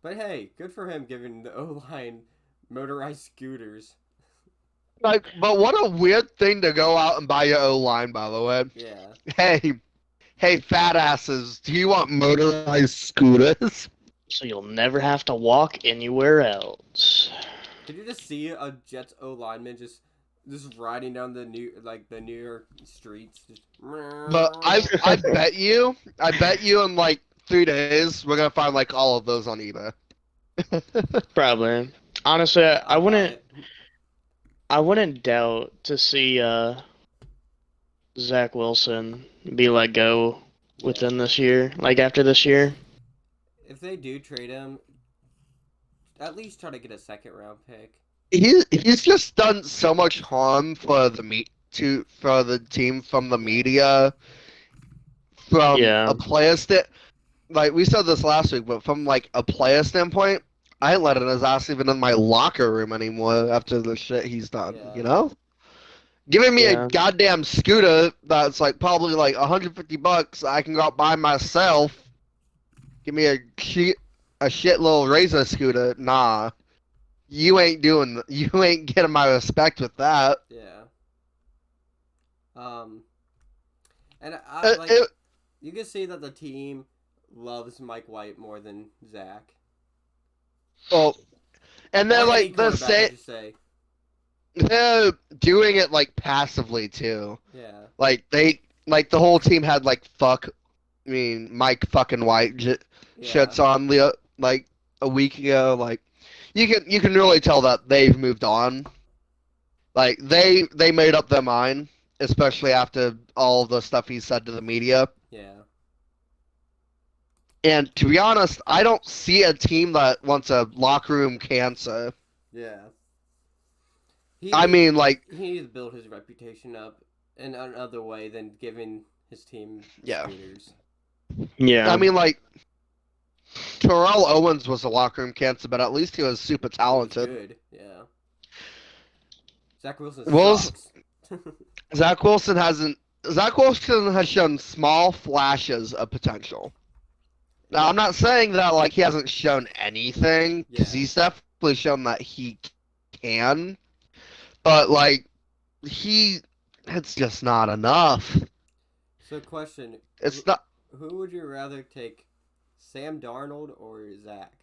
hey, good for him giving the O-line motorized scooters. Like, but what a weird thing to go out and buy your O-line, by the way. Yeah. Hey, fat asses, do you want motorized scooters? So you'll never have to walk anywhere else. Did you just see a Jets O lineman just riding down the New York streets? But I bet you in like 3 days we're gonna find like all of those on eBay. Probably. Honestly, I wouldn't doubt to see Zach Wilson be let go within this year, like after this year. If they do trade him, at least try to get a second-round pick. He's just done so much harm for the team from the media, from a player like we said this last week, but from like a player standpoint, I ain't letting his ass even in my locker room anymore after the shit he's done. Yeah. You know, giving me a goddamn scooter that's like probably like $150 I can go out buy myself. Give me a shit little Razor scooter. Nah. You ain't getting my respect with that. Yeah. And you can see that the team loves Mike White more than Zach. Well, and they're like they're doing it like passively too. Yeah. Like the whole team had like Mike fucking White shits on like a week ago. Like you can really tell that they've moved on. Like they made up their mind, especially after all the stuff he said to the media. Yeah. And to be honest, I don't see a team that wants a locker room cancer. Yeah. He needs to build his reputation up in another way than giving his team scooters. Yeah. I mean, like, Terrell Owens was a locker room cancer, but at least he was super talented. He was good, yeah. Zach Wilson sucks. Zach Wilson has shown small flashes of potential. Now, I'm not saying that, like, he hasn't shown anything, because he's definitely shown that he can, but, like, it's just not enough. So, question. It's not... Who would you rather take, Sam Darnold or Zach?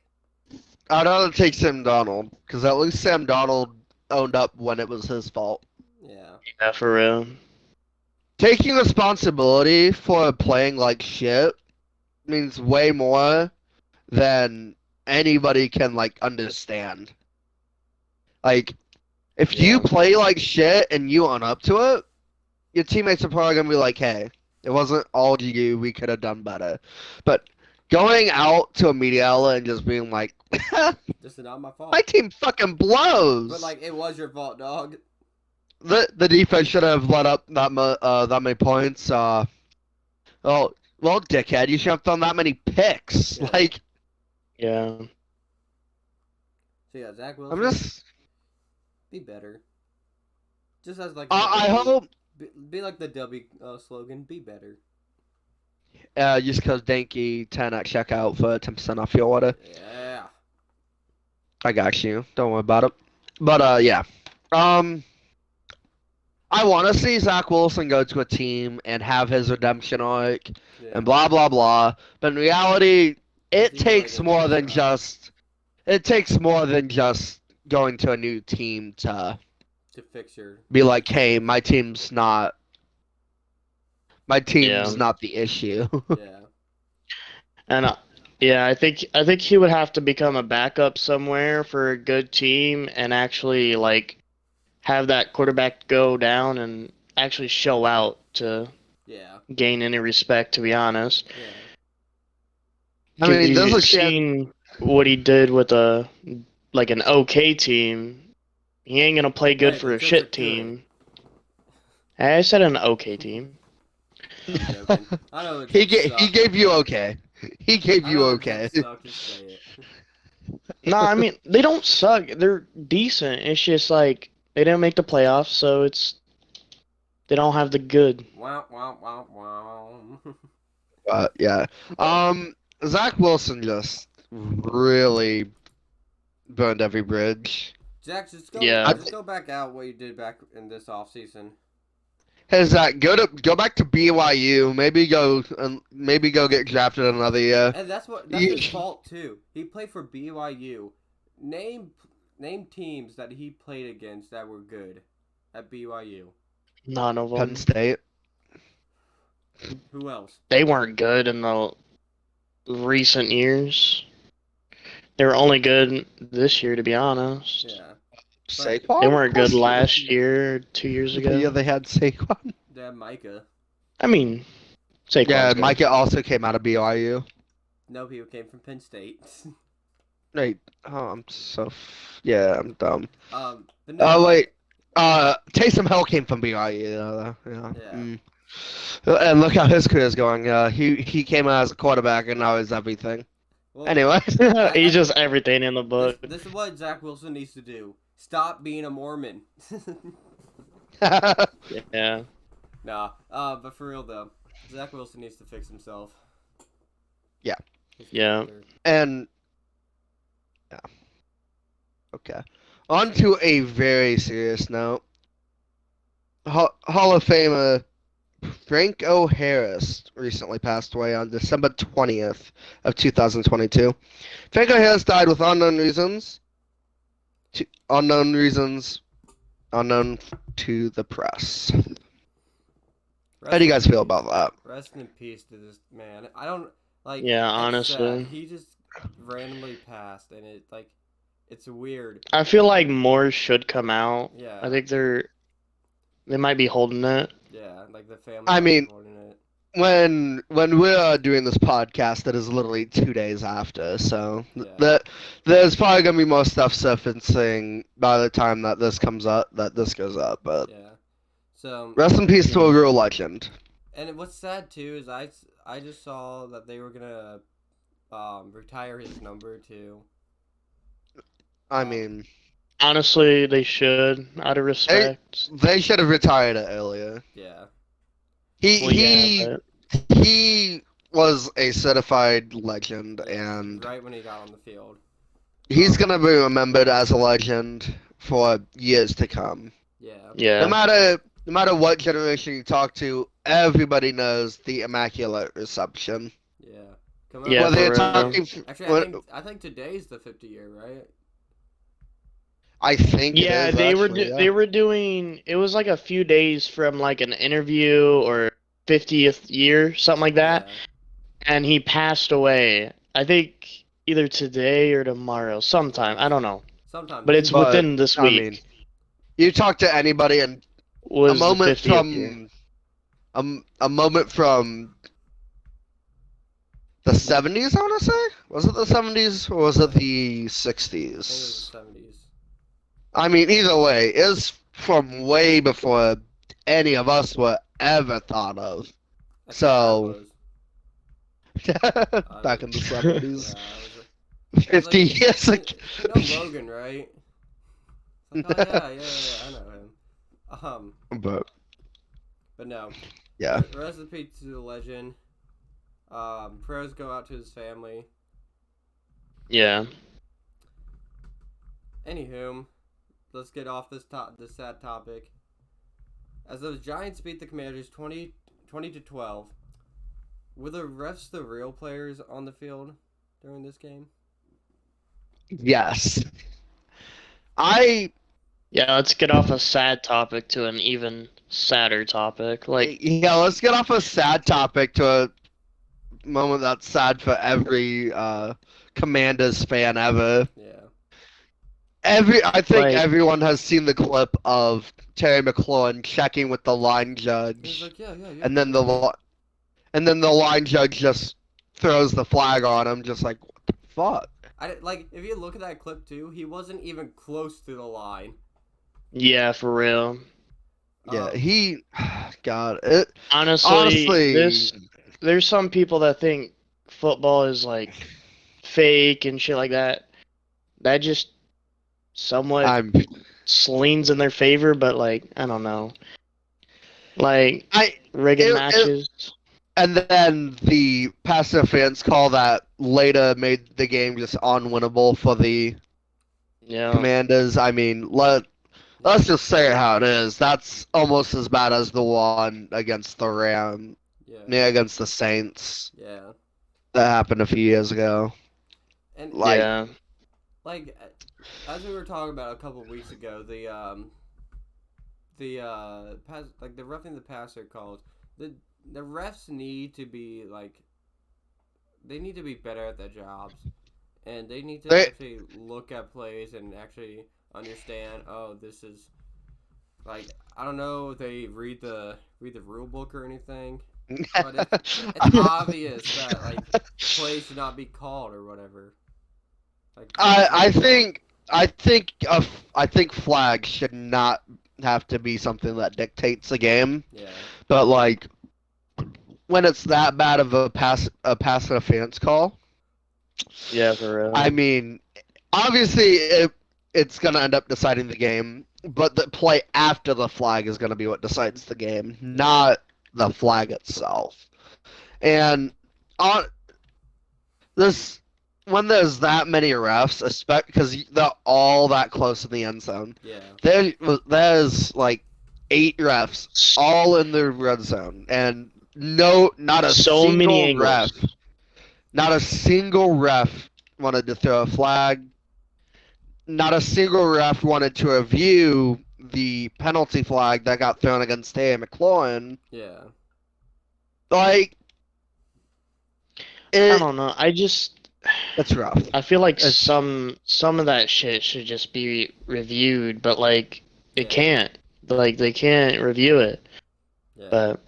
I'd rather take Sam Darnold, because at least Sam Darnold owned up when it was his fault. Yeah. Yeah, for real. Taking responsibility for playing like shit means way more than anybody can, like, understand. Like, if you play like shit and you own up to it, your teammates are probably going to be like, hey, it wasn't all you, we could have done better. But going out to a media outlet and just being like, this is not my fault. My team fucking blows. But, like, it was your fault, dog. The defense should have let up that many points. Well, dickhead, you should have thrown that many picks. Yeah. Like, yeah. So yeah, Zach Wilson. I'm just be better. Just as like. I hope. Be like the W slogan. Be better. Just cause Danky 10 at checkout for 10% off your order. Yeah. I got you. Don't worry about it. But yeah. I want to see Zach Wilson go to a team and have his redemption arc and blah blah blah. But in reality, it takes more than just going to a new team to To fix your. Be like, hey, my team's not Yeah. the issue. Yeah. And yeah, I think he would have to become a backup somewhere for a good team and actually like have that quarterback go down and actually show out to Yeah. gain any respect. To be honest, I mean, there's a you've chance. seen what he did with an okay team. He ain't gonna play good Hey, for the a Jets are shit good. team. I said an okay team. I'm joking. I know the He Jets suck. gave you okay. He gave I you know okay. the Jets suck. Just say it. No, I mean they don't suck. They're decent. It's just like they didn't make the playoffs, so they don't have the good. Wow, wow, wow, wow. But yeah. Zach Wilson just really burned every bridge. Jack, just Yeah. go back out what you did back in this offseason. Hey Zach, go back to BYU. Maybe go get drafted another year. And that's his fault too. He played for BYU. Name teams that he played against that were good at BYU. None of them. Penn State. Who else? They weren't good in the recent years. They were only good this year, to be honest. Yeah. Saquon. They weren't good last year, 2 years ago. Yeah, they had Saquon. They had Micah. I mean, Saquon's Yeah, good. Micah also came out of BYU. No, people came from Penn State. Right. Oh, I'm dumb. But no, Oh wait. Taysom Hill came from BYU. Yeah. Yeah. And look how his career's going. He came out as a quarterback and now he's everything. well, Anyway. He's just everything in the book. This is what Zach Wilson needs to do. Stop being a Mormon. Yeah. Nah. But for real though, Zach Wilson needs to fix himself. Yeah. Yeah. And yeah. Okay. On to a very serious note. Hall of Famer Franco Harris recently passed away on December 20th of 2022. Franco Harris died with unknown reasons. Unknown to the press. How do you guys feel about that? Rest in peace to this man. I don't like. Yeah, it's honestly. sad. He just randomly passed, and it's weird. I feel like more should come out. Yeah. I think they might be holding it. Yeah, like the family. I mean, holding it. when we're doing this podcast, that is literally 2 days after, so Yeah. there's probably gonna be more stuff surfacing by the time that this goes up. But Yeah. So. rest in peace to a real legend. And what's sad too is I just saw that they were gonna retire his number too. I mean, Honestly, they should, out of respect. they should have retired it earlier. Yeah. He was a certified legend, and right when he got on the field. he's gonna be remembered as a legend for years to come. Yeah. Yeah. No matter what generation you talk to, everybody knows the Immaculate Reception. Yeah. Yeah, Whether you're for real. talking, Actually, I think today's the 50 year, right? I think it Yeah, is, they actually, were doing. It was like a few days from like an interview or 50th year, something like that. Yeah. And he passed away. I think either today or tomorrow, sometime. I don't know, Sometimes. but it's within this I week. mean, you talk to anybody, and was a moment the 50th year. from a moment from the 70s, I want to say. Was it the 70s or was it the I think it was 60s? the 70s. I mean, either way, it's from way before any of us were ever thought of. I think So- I was. Back in the 70s. Yeah, 50 years ago. You know Logan, right? Like, oh, yeah, I know him. But no. Yeah. Rest in peace to the legend. Prayers go out to his family. Yeah. Anywho, let's get off this sad topic. As the Giants beat the Commanders 20-12, were the refs the real players on the field during this game? Yes. I Yeah, let's get off a sad topic to an even sadder topic. Like, Yeah, let's get off a sad topic to a moment that's sad for every Commanders fan ever. Yeah. I think like, everyone has seen the clip of Terry McLaurin checking with the line He's judge, like, yeah. and then the line judge just throws the flag on him, just like, what the fuck? Like, if you look at that clip too, he wasn't even close to the line. yeah, for real. Yeah, God, Honestly, honestly, there's some people that think football is like fake and shit like that. That just somewhat I'm leans in their favor, but like, I don't know. Like, I rigging matches. and then the pass interference call that later made the game just unwinnable for the Yeah. Commanders. I mean, let's just say it how it is. That's almost as bad as the one against the Yeah. against the Saints Yeah. that happened a few years ago. And Yeah. like, as we were talking about a couple weeks ago, the pass, like the roughing the passer calls, the refs need to be like, they need to be better at their jobs, and they need to actually look at plays and actually understand. Oh, this is like, I don't know if they read the rule book or anything, but it's obvious that like plays should not be called or whatever. Like, I think flags should not have to be something that dictates the game. Yeah. But like when it's that bad of a pass interference call, Yeah, for real. I mean, obviously it's gonna end up deciding the game, but the play after the flag is gonna be what decides the game, not the flag itself. And on this, when there's that many refs, especially because they're all that close in the end zone, Yeah. there's like 8 refs all in the red zone, and not a So many single ref, angles. not a single ref wanted to throw a flag. Not a single ref wanted to review the penalty flag that got thrown against Terry McLaurin. Yeah. Like, I don't know. it's rough. I feel like some of that shit should just be reviewed, but like it can't. Like they can't review it. Yeah. But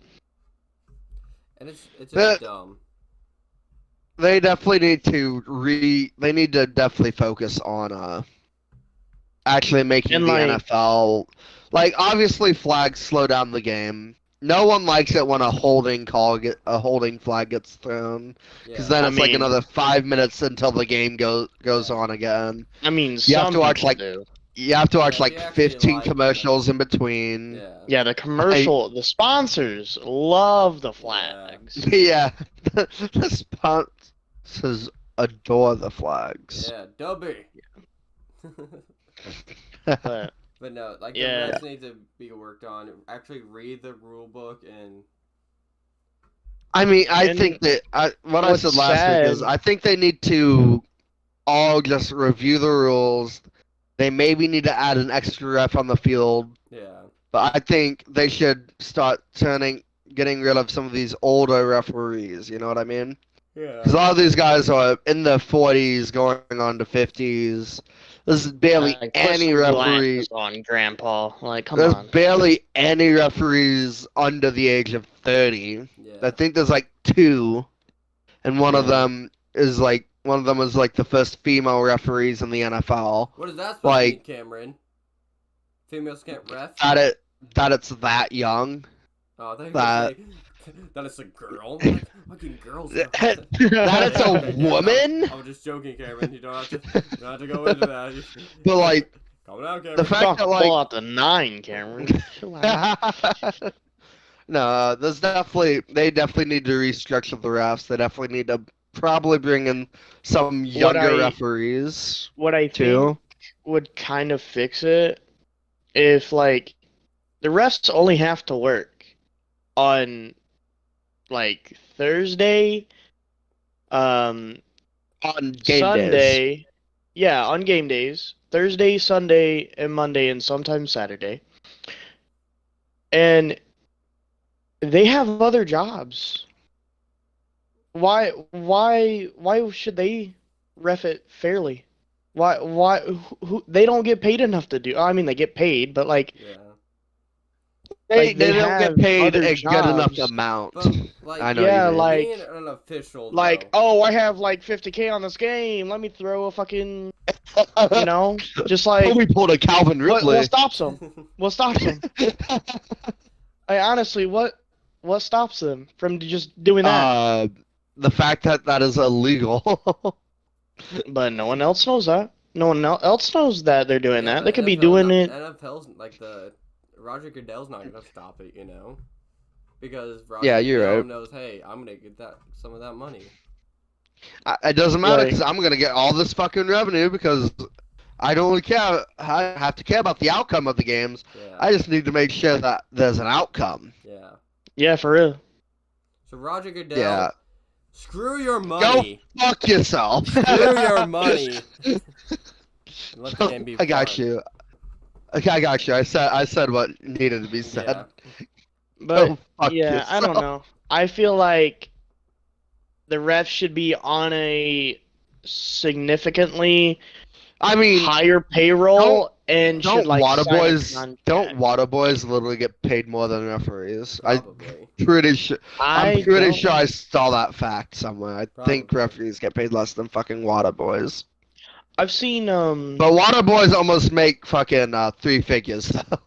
and it's just dumb. They definitely need to they need to definitely focus on actually making And, the like- NFL, like, obviously flags slow down the game. No one likes it when a holding flag gets thrown, because then I it's like mean- another 5 minutes until the game goes on again. I mean, You have some to watch, people like, do. You have to watch Yeah, like you actually 15 like commercials in between. Yeah. Yeah, the the sponsors love the flags. Yeah, the sponsors adore the flags. Yeah. Dubby. But But no, like, Yeah. the refs need to be worked on. Actually read the rule book and I mean, I And think that what I what's said last week is sad- I think they need to all just review the rules. They maybe need to add an extra ref on the field, yeah. but I think they should start getting rid of some of these older referees. You know what I mean? Yeah. Because a lot of these guys are in their 40s, going on to 50s. There's barely like, put any some referee. glasses on, Grandpa. Like, come There's on. barely any referees under the age of 30. Yeah. I think there's like 2, and one of Yeah. them is like the first female referees in the NFL. What is that supposed Like, to mean, Cameron? Females can't ref? That it's that young. Oh, I thought you were that- gonna say that it's a girl. I'm like, fucking girls. That it's a Okay, yeah, woman. I'm just joking, Cameron. You don't have to go into that. But like Calm down, Cameron. the fact that like Pull out the 9, Cameron. Chill out. no, they definitely need to restructure the refs. They definitely need to probably bring in some younger referees What I think too. would kind of fix it if, like, the refs only have to work on, like, Thursday, On game days. Sunday, yeah, on game days, Thursday, Sunday, and Monday, and sometimes Saturday. And they have other jobs. Why should they ref it fairly? Who they don't get paid enough to do? I mean, they get paid, but like, Yeah. They don't have get paid other a good enough jobs. amount. But, like, I know yeah, you mean. like- being an official, Like, though, oh, I have like 50K on this game. Let me throw a fucking, you know, just like We pulled a Calvin Ridley. what stops them? What stops them? Honestly, what stops them from just doing that? The fact that that is illegal. But no one else knows that. No one else knows that they're doing Yeah, that. the They could be NFL doing not- it. NFL's like the Roger Goodell's not gonna stop it, you know, because Roger Yeah, you're Goodell right. knows, hey, I'm gonna get some of that money. It doesn't matter Like- because I'm gonna get all this fucking revenue because I don't really care. I have to care about the outcome of the games. Yeah, I just need to make sure that there's an outcome. yeah. Yeah, for real. So Roger Goodell, Yeah. screw your money. Fuck yourself. Screw your money. And let the game be I got fun. you. Okay, I got you. I said what needed to be said. Yeah. But Go fuck yeah, I don't yourself. know. I feel like the refs should be on a significantantly I mean, higher payroll and don't should like water sign a boys contract. don't water boys literally get paid more than referees? Probably. I'm pretty sure. I'm pretty don't- sure I saw that fact somewhere. I think Probably. referees get paid less than fucking water boys. I've seen But water boys almost make fucking 3 figures though.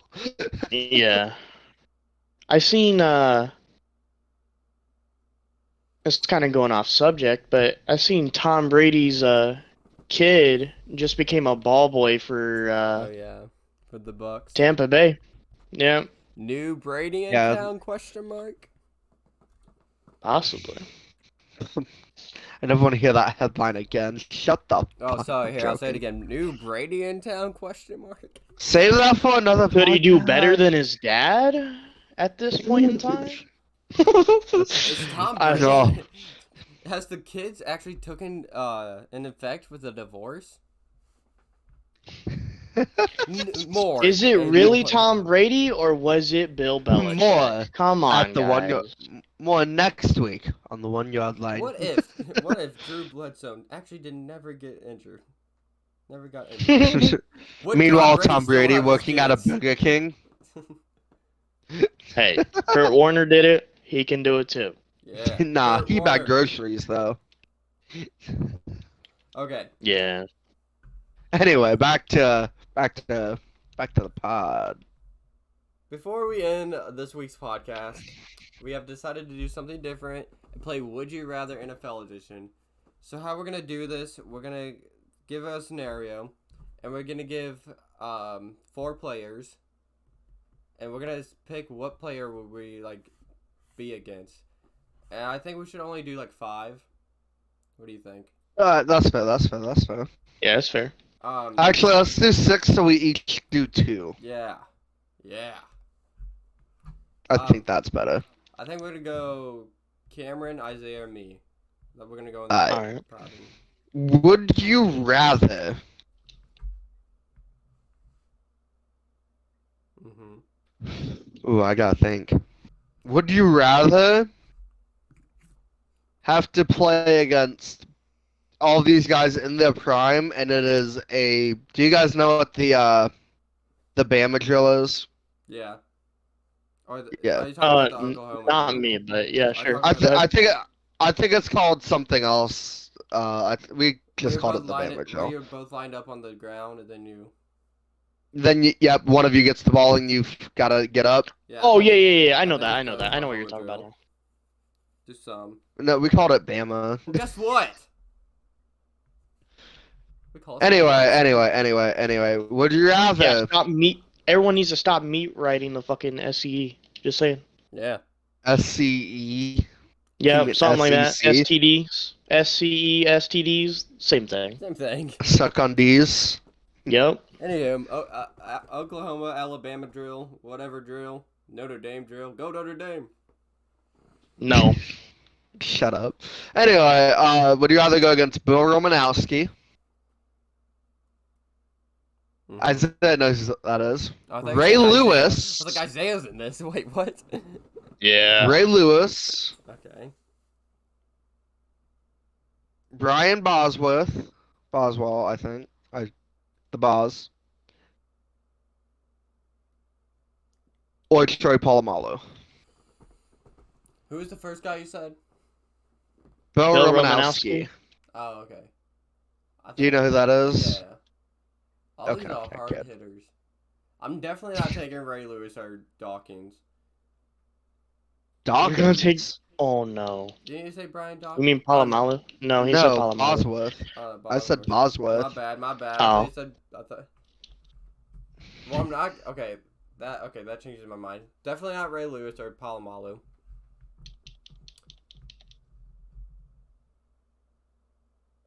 yeah. I seen it's kind of going off subject, but I seen Tom Brady's kid just became a ball boy for Oh yeah, for the Bucks. Tampa Bay. Yeah, New Brady in Yeah. town? Question mark. possibly. I never want to hear that headline again. Shut the Oh, fuck sorry. up, Here, I'll say it joking. again. New Brady in town? Question mark. Save that for another Could he do better podcast. than his dad at this point in time? Is Tom I Brady? know. Has the kids actually taken an effect with the divorce? More. Is it And really more. Tom Brady or was it Bill Belichick? More Come on, at the 1 yard, guys. more next week on the 1 yard line. What if Drew Bledsoe actually never get injured? Never got injured. Would Meanwhile, Tom Tom Brady Brady still have working his at a kids? Burger King. Hey, Kurt Warner did it. He can do it too. Yeah. Nah, Kurt he Warner. bagged groceries though. Okay. Yeah. Anyway, back to the pod. Before we end this week's podcast, we have decided to do something different and play Would You Rather NFL Edition. So how we're gonna do this? We're gonna give a scenario, and we're gonna give 4 players, and we're gonna pick what player would we like be against. And I think we should only do like 5. What do you think? That's fair. That's fair. Yeah, that's fair. Actually, let's do 6 so we each do 2. Yeah. I Um, think that's better. I think we're gonna go Cameron, Isaiah, or me. We're gonna go in Alright. that Alright. pattern. Would you rather Ooh, I gotta think. Would you rather have to play against all these guys in their prime, and it is a... Do you guys know what the Bama drill is? Yeah. Or Yeah. Are you talking about the Oklahoma Not drill? me, but yeah, sure. I I think it's called something else. We just Where called you it the both Bama where drill. you're both lined up on the ground, and then you. Then, yep, one of you gets the ball, and you've gotta get up. Yeah. Oh yeah. I know think that. I it's know the that. I know what you're Oklahoma talking drill. about. Just some. No, we called it Bama. Well, guess what? We call it Anyway. Would you rather... Yeah, stop meat. Everyone needs to stop meat writing the fucking SCE. Just saying. Yeah. SCE. Yeah, mean something like that. SEC? STDs, SCE, STDs, same thing. Same thing. Suck on D's. Yep. Anywho, Oklahoma, Alabama drill, whatever drill, Notre Dame drill. Go Notre Dame. No. Shut up. Anyway, would you rather go against Bill Romanowski Mhm. Isaiah knows who that is. Oh, I thought you Ray said Isaiah. Lewis. I was like, Isaiah's in this. Wait, what? Yeah. Ray Lewis. Okay. Brian Boswell, I think. The Boz. Or Troy Polamalu. Who was the first guy you said? Bill Bill Romanowski. Romanowski. Oh, okay. Do you know who that is? Yeah. All these Okay, are hard good. hitters. I'm definitely not taking Ray Lewis or Dawkins. Dawkins. You're gonna take. Oh no. Didn't you say Brian Dawkins? You mean Palomalu? No, he said No, Palomalu. Bosworth. I said Bosworth. My bad. Oh. I thought. Well, I'm not. Okay, that changes my mind. Definitely not Ray Lewis or Palomalu.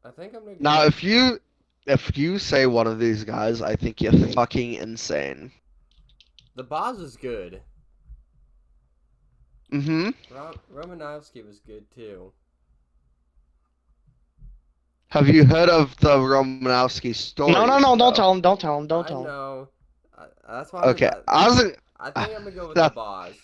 I think I'm gonna. Now, if you say one of these guys, I think you're fucking insane. The Boz is good. Mm-hmm. Romanowski was good too. Have you heard of the Romanowski story? No, don't tell him. Don't tell him. Don't I tell him. know. That's why. Okay, I wasn't. I think I'm gonna go with that- the Boz.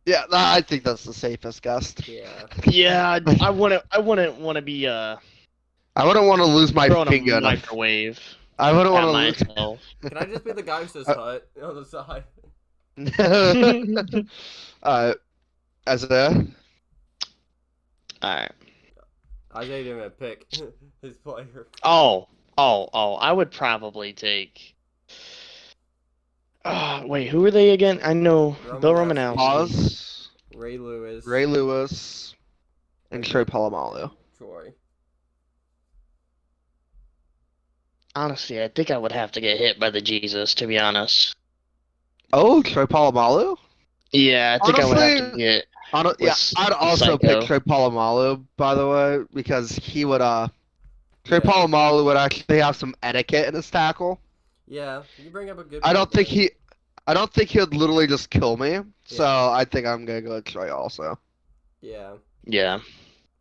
Yeah, I think that's the safest guess. Yeah. Yeah, I wouldn't want to be I wouldn't want to lose my thrown finger. a in a- microwave I wouldn't at want to myself. Can I just be the guy who says hut on the side? lose. Isaiah. Alright. Isaiah didn't even pick his player. Oh, I would probably take. Wait, who are they again? I know Bill Romanowski. Pause. Ray Lewis, and Troy Polamalu. Troy. Honestly, I think I would have to get hit by the Jesus, to be honest. Oh, Troy Polamalu? Yeah, I think I would have to Honestly, get. Yeah, I'd also pick Psycho. Troy Polamalu, by the way, because he would Troy Yeah. Polamalu would actually have some etiquette in his tackle. Yeah, you bring up a good. I don't point think he would literally just kill me. So Yeah. I think I'm gonna go with Troy also. Yeah, Yeah.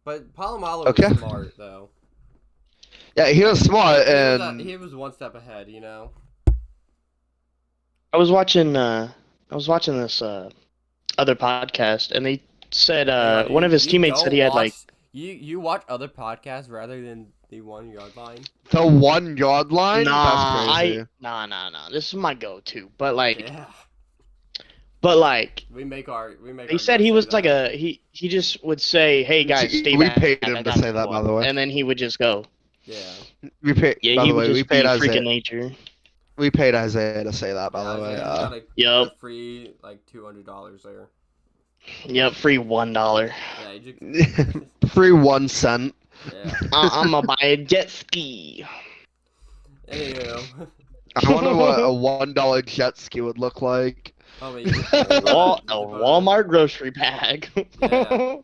but Palomalu Okay. was smart though. Yeah, he was smart and He was one step ahead, you know. I was watching this other podcast, and they said Hang on, one of his you teammates said he don't had like. watch- You watch other podcasts rather than the 1 yard line. the 1 yard line. Nah, That's crazy. nah. This is my go-to, but like, Yeah, but we make our. they said he was like he just would say, "Hey guys, stay We back." paid I him to got say this that, by one," the way. and then he would just go. Yeah. We paid. Yeah, by he the would way, just we be paid freaking Isaiah. nature. We paid Isaiah to say that, by the way. Isaiah got a Yep. free like $200 there. Yep, free $1. Yeah, you just, Free 1 cent. yeah. I'm gonna buy a jet ski. Anywho, I wonder what a $1 jet ski would look like. oh, wait, A Walmart grocery bag. Yeah.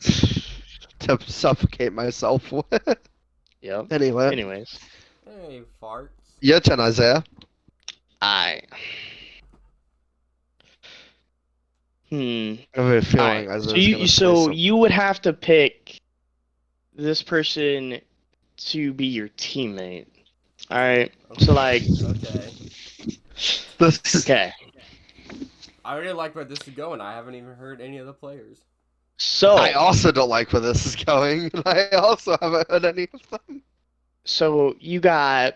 To suffocate myself with. Yep. Anyway, Anyways, Hey, farts. your turn, Isaiah. I. I have a feeling Alright, Isaiah's so gonna say you would have to pick this person to be your teammate. All right. So like, Okay. This is okay. I already like where this is going. I haven't even heard any of the players. So I also don't like where this is going. I also haven't heard any of them. so you got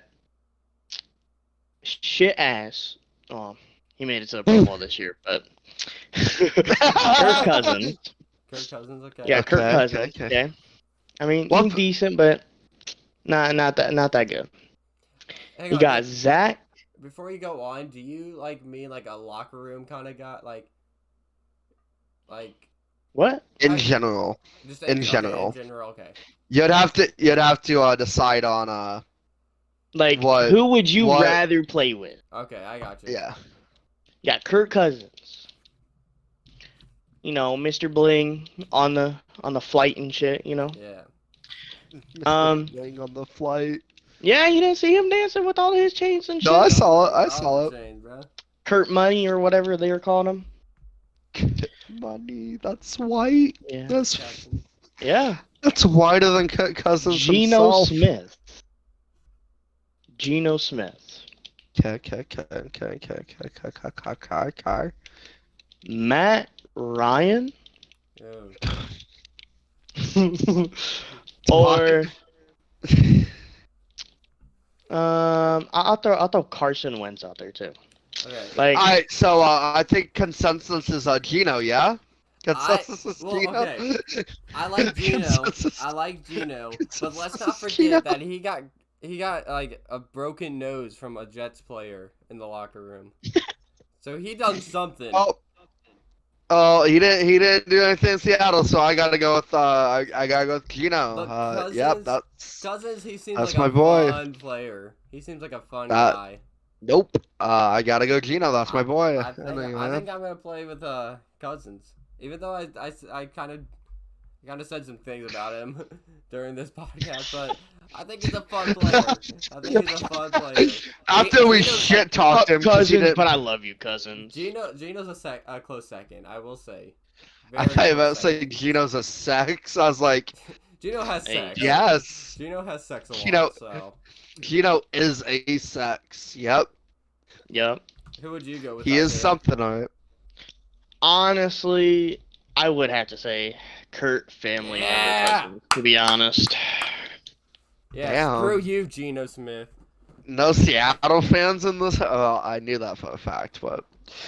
shit ass. Oh, he made it to the Pro Bowl this year, but Kirk Cousins. Kirk Cousins, okay. Yeah, Kirk Okay, Cousins. okay. Okay. I mean, What he's the- decent, but not that good. Hang You on, got Zach. before you go on, do you like mean like a locker room kind of guy, like What? In general, just In okay, general. In general, okay. you'd have to decide on Like, What- who would you what- rather play with? Okay, I got you. yeah. You got Kirk Cousins. You know, Mr. Bling on the flight and shit. You know. Yeah. Being on the flight. Yeah, you didn't see him dancing with all his chains and shit. No, I saw it. I saw Oh, it. Shane, bro. Kurt Money or whatever they were calling him. Money. That's white. Yeah. Jackson. Yeah. That's whiter than Kirk Cousins Geno himself. Smith. Geno Smith. Matt Ryan? Ew. Or I'll throw Carson Wentz out there too. Okay. Like Alright, so I think consensus is Gino, yeah? Consensus is well, Gino? okay. I like Gino. Consensus- I like Gino, but let's not consensus forget Gino. that he got like a broken nose from a Jets player in the locker room. So he done something. Oh, he didn't do anything in Seattle, so I gotta go with I gotta go with Gino. But Cousins, That's he seems that's like my a boy. fun player. He seems like a fun That- guy. Nope. I gotta go Gino. That's my boy. I think I'm gonna play with Cousins, even though I kind of said some things about him during this podcast, but I think he's a fun player. I think he's a fun player. After we Gino's shit talked him, 'cause he Cousins, didn't- but I love you, Cousins. Gino's a close second, I will say. I Very thought you were about close to say second. Gino's a sex. I was like, Gino has Hey, sex. yes. Gino has sex a lot. Gino- So Gino is a sex. Yep. Yep. who would you go with? He is Isaiah? something on it. Honestly, I would have to say Kurt family Yeah. member Cousins, to be honest. Yeah, Damn. screw you, Geno Smith. No Seattle fans in this. Oh, I knew that for a fact, but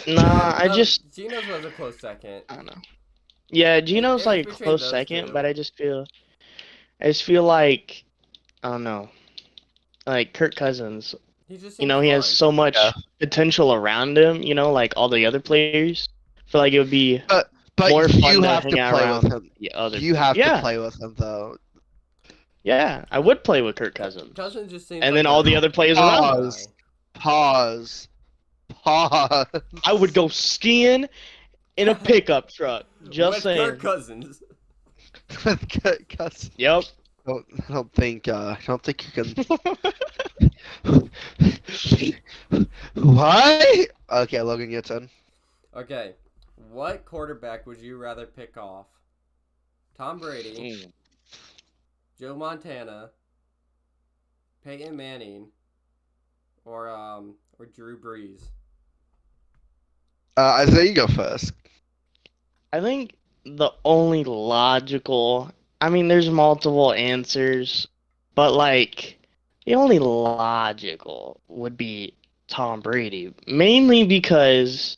Nah, I No, just Geno's was a close second. I don't know. Yeah, Gino's It's like a between close those second, two. but I just feel like I don't know. Like Kirk Cousins, He just you know, seems he has fun. so much Yeah. potential around him, you know, like all the other players. I feel like it would be but more fun you to have hang to out play around with him. the other. You have yeah, to play with him though. yeah, I would play with Kirk Cousins. Cousins just seems And like then all a the other players Oh, around him. Pause. Pause. Pause. I would go skiing in a pickup truck. Just with saying. Kirk Cousins. Because Yep. I don't think you can. What? Okay, Logan, your turn. Okay, what quarterback would you rather pick off? Tom Brady, Joe Montana, Peyton Manning, or Drew Brees? Isaiah, you go first. I think the only logical, I mean, there's multiple answers, but like the only logical would be Tom Brady, mainly because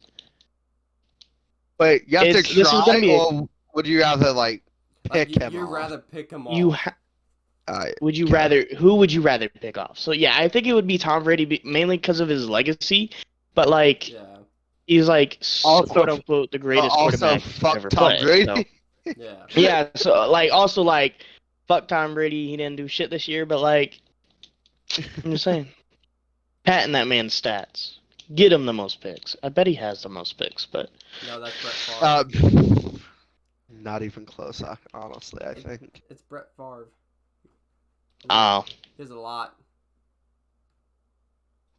Wait, you have to This is try, gonna be or would you rather like Like, pick him you'd off? rather pick him off. you would you Okay. rather who would you rather pick off? So yeah, I think it would be Tom Brady mainly because of his legacy, but like Yeah, he's like Also- quote unquote the greatest Also, quarterback fuck ever Tom played. Brady. So. yeah. Yeah, so like also like fuck Tom Brady, he didn't do shit this year, but like I'm just saying. Patting that man's stats. Get him the most picks. I bet he has the most picks, but No, that's Brett Favre. Not even close. Honestly, I think. It's Brett Favre. oh, He has a lot.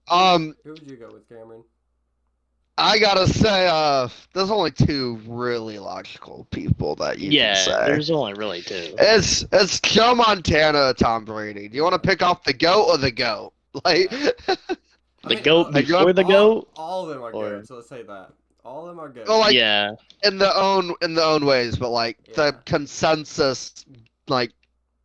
Um, Who would you go with, Cameron? I gotta say, there's only two really logical people that you yeah, can say. there's only really two. It's Joe Montana or Tom Brady. Do you want to pick off the GOAT or the GOAT? Like, The GOAT the before the GOAT? All of them are Or- good, so let's say that. All of them are good. well, like Yeah. in their own ways, but like Yeah. the consensus, like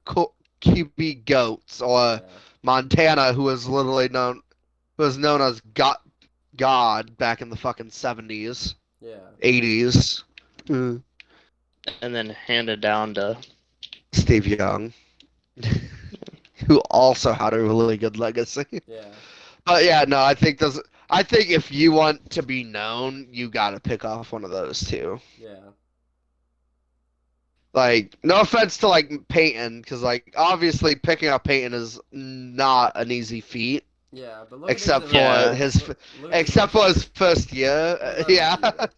QB GOATs or Yeah. Montana, who was known as God back in the fucking 70s, Yeah. 80s. And then handed down to Steve Young, who also had a really good legacy. Yeah. But yeah, no, I think if you want to be known, you gotta pick off one of those two. Yeah. Like, no offense to like Peyton, because like obviously picking up Peyton is not an easy feat, Yeah, but look except at for Yeah. his first year. Look at Yeah, his year.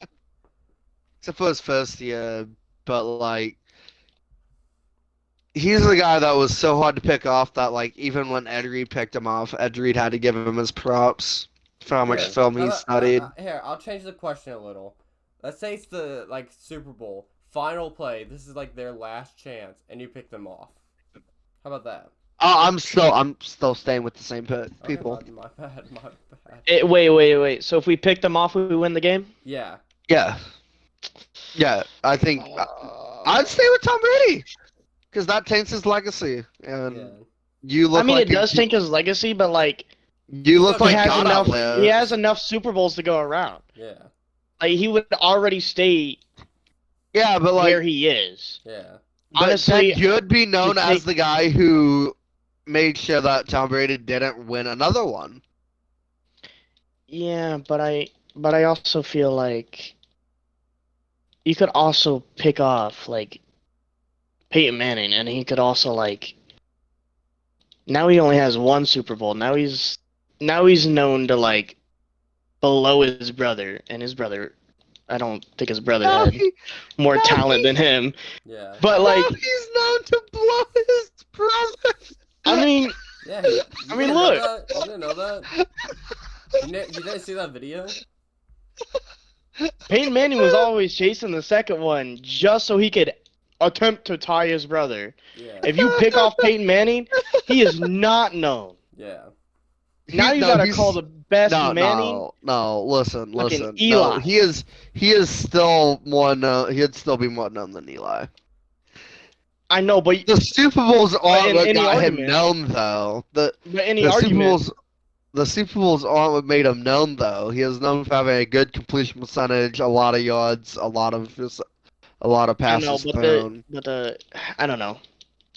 except for his first year. But like, he's the guy that was so hard to pick off that like even when Ed Reed picked him off, Ed Reed had to give him his props for how much Here, film he studied. Here, I'll change the question a little. Let's say it's the like Super Bowl final play. This is like their last chance, and you pick them off. How about that? I'm still staying with the same people. Okay, my bad. My bad. Wait. So if we pick them off, we win the game? Yeah. Yeah. Yeah, I think I'd stay with Tom Brady because that taints his legacy, and Yeah. you look. I mean, like it does tank his legacy, but like you look He like has God enough. out there. He has enough Super Bowls to go around. Yeah. Like he would already stay Yeah, but like where he is. Yeah. but Honestly, then you'd be known you as take- the guy who made sure that Tom Brady didn't win another one. Yeah, but I also feel like you could also pick off like Peyton Manning, and he could also like. Now he only has one Super Bowl. Now he's known to like below his brother, and his brother. I don't think his brother Now had he- more now talent he- than him. Yeah. But like, now he's known to blow his brother. I mean, Yeah. I mean, look. You didn't know that? You didn't see that video? Peyton Manning was always chasing the second one just so he could attempt to tie his brother. Yeah. If you pick off Peyton Manning, he is not known. Yeah. Now you No, gotta he's- call the best Manning. No, listen. Fucking No, Eli. he is still more known. He'd still be more known than Eli. I know, but The Super Bowls aren't in what any got him argument- known, though. any The Super argument. Bowls, the Super Bowls aren't what made him known, though. He is known for having a good completion percentage, a lot of yards, a lot of I passes know, thrown. I don't know.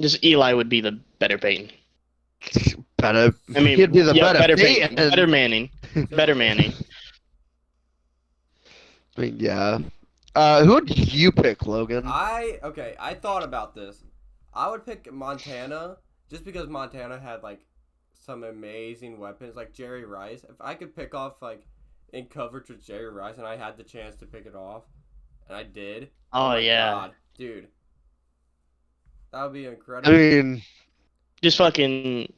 Just Eli would be the better Peyton. Better. I mean, he'd be the yeah, better Peyton, Peyton. better Manning, better Manning. I mean, yeah. Who would you pick, Logan? I thought about this. I would pick Montana just because Montana had like some amazing weapons, like Jerry Rice. If I could pick off like in coverage with Jerry Rice, and I had the chance to pick it off, and I did. Oh my yeah, God, dude, that would be I incredible. mean, just fucking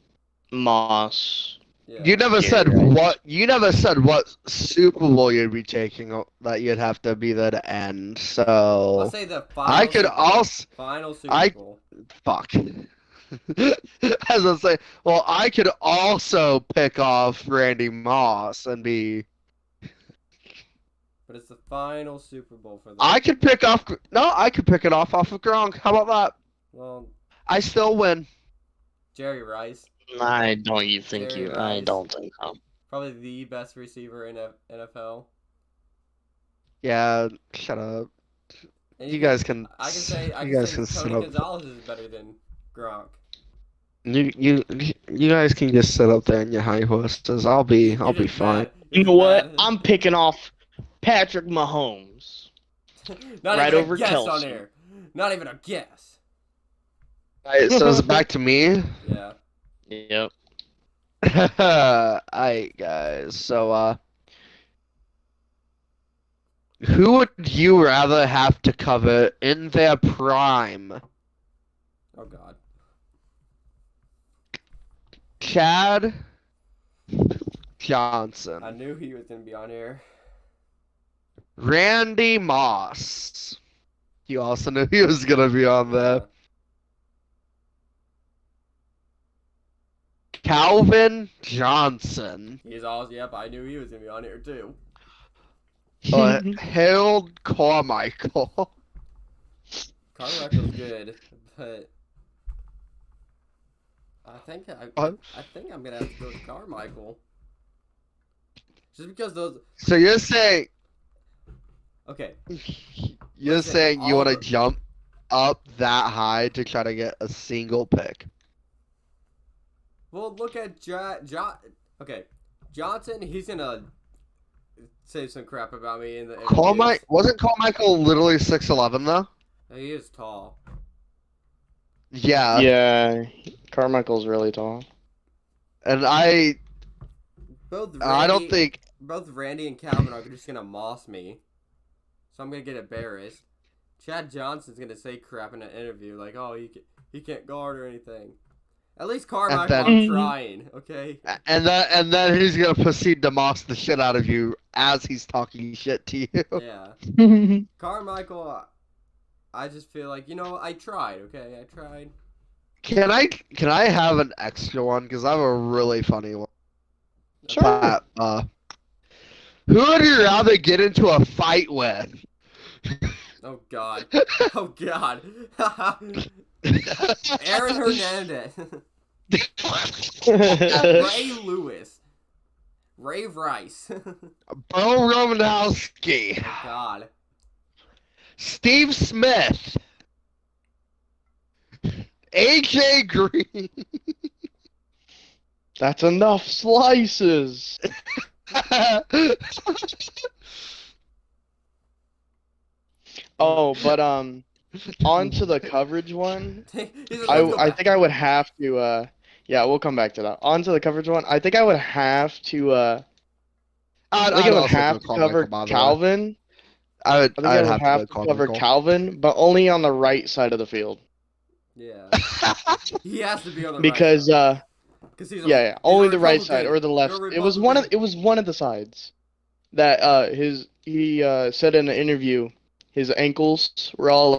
Moss. Yeah. you never Jerry said Rice. what. You never said what Super Bowl you'd be taking. That you'd have to be there to end. Let's So say the final. I could Super Bowl. also Final Super I- Bowl. fuck. As I say, well, I could also pick off Randy Moss and be. But it's the final Super Bowl for them. I could pick off. No, I could pick it off of Gronk. How about that? Well, I still win. Jerry Rice, I don't you think Jerry you? I Rice. don't think so. probably the best receiver in NFL. Yeah, shut up. And You guys can. I can say you guys can Tony sit up. Gonzalez is better than Gronk. You guys can just sit up there in your high horses. I'll be fine. You know what? I'm picking off Patrick Mahomes. Not right even over a guess on Kelsey. there. Not even a guess. Alright, so it's back to me. Yeah. Yep. Alright, guys. So, who would you rather have to cover in their prime? Oh God. Chad I Johnson, knew he was gonna be on here. Randy Moss. You also knew he was gonna be on there. Calvin Johnson. He's all. Yep, I knew he was gonna be on here too. Harold Carmichael. Carmichael's good, but I think I'm gonna have to go with Carmichael. Just because those. So you're saying Okay. you're Listen, saying you want to Oliver- jump up that high to try to get a single pick? Well, look at Okay, Johnson. He's gonna say some crap about me in the interviews. Wasn't Carmichael literally 6'11" though? He is tall. Yeah. Yeah, Carmichael's really tall. And I Both don't think both Randy and Calvin are just gonna moss me, so I'm gonna get embarrassed. Chad Johnson's gonna say crap in an interview like, "Oh, he can't guard or anything." At least Carmichael, then- I'm trying. Okay. and then he's gonna proceed to moss the shit out of you as he's talking shit to you. Yeah. Carmichael, I just feel like I tried. Okay, I tried. Can I have an extra one? Because I have a really funny one. Sure. Who would you rather get into a fight with? Oh God. Oh God. Aaron Hernandez. Ray Lewis. Ray Rice. Bo Romanowski. Oh God. Steve Smith. AJ Green. That's enough slices. Oh, but on to the coverage one. I think I would have to. Yeah, we'll come back to that. On to the coverage one. I think I would have to. I think I would have to cover Calvin. I think I would have to cover Calvin, but only on the right side of the field. Yeah. He has to be on the because, right side. Yeah, only the right side or the left. It was one of the sides that he said in an interview his ankles were all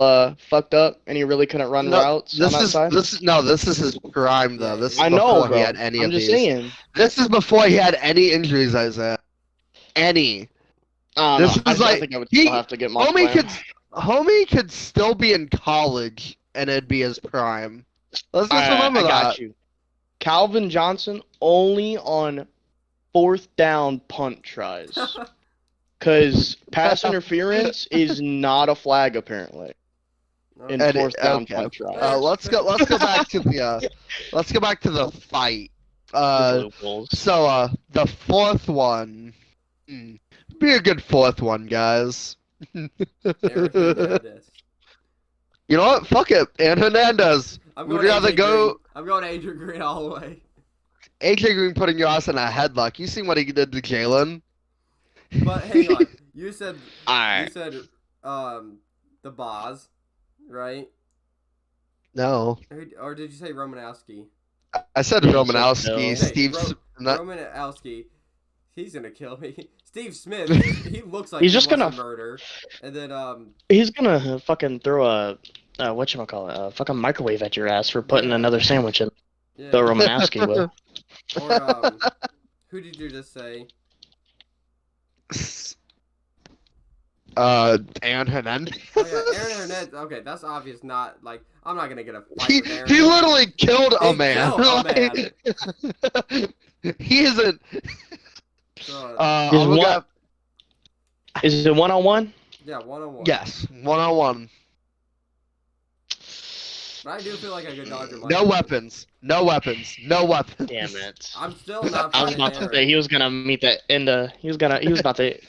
fucked up and he really couldn't run routes on that side. This is his prime though. This is I before know, bro. he had any I'm of just these. saying. This is before he had any injuries, Isaiah. Any. This is I think I would still have to get my Homie could still be in college and it'd be his prime. Let's just remember that. I got you. Calvin Johnson only on 4th down punt tries. Because pass interference is not a flag apparently. In 4th down punt tries. Let's go back to the fight. So the fourth one. Be a good fourth one, guys. You know what? Fuck it. And Hernandez. Would you rather go? I'm going AJ Green all the way. AJ Green putting your ass in a headlock. You seen what he did to Jalen? But hang on. You said Alright. The Boz, right? No. Or did you say Romanowski? I said Romanowski. Hey, Steve. Romanowski. He's gonna kill me. Steve Smith. He looks like he's just gonna murder. And then he's gonna fucking throw a a fucking microwave at your ass for putting another sandwich in. Yeah. The Romanowski will. Or who did you just say? Aaron Hernandez. Oh yeah, Aaron Hernandez. Okay, that's obvious. Not like I'm not gonna get a fight with Aaron. He literally killed a man. He isn't. Is it 1-on-1? Yeah, 1-on-1. Yes, 1-on-1. But I do feel like I could dodge him. No weapons. No weapons. No weapons. Damn it! I'm still not. I was about to say he was gonna meet the end of. He was about to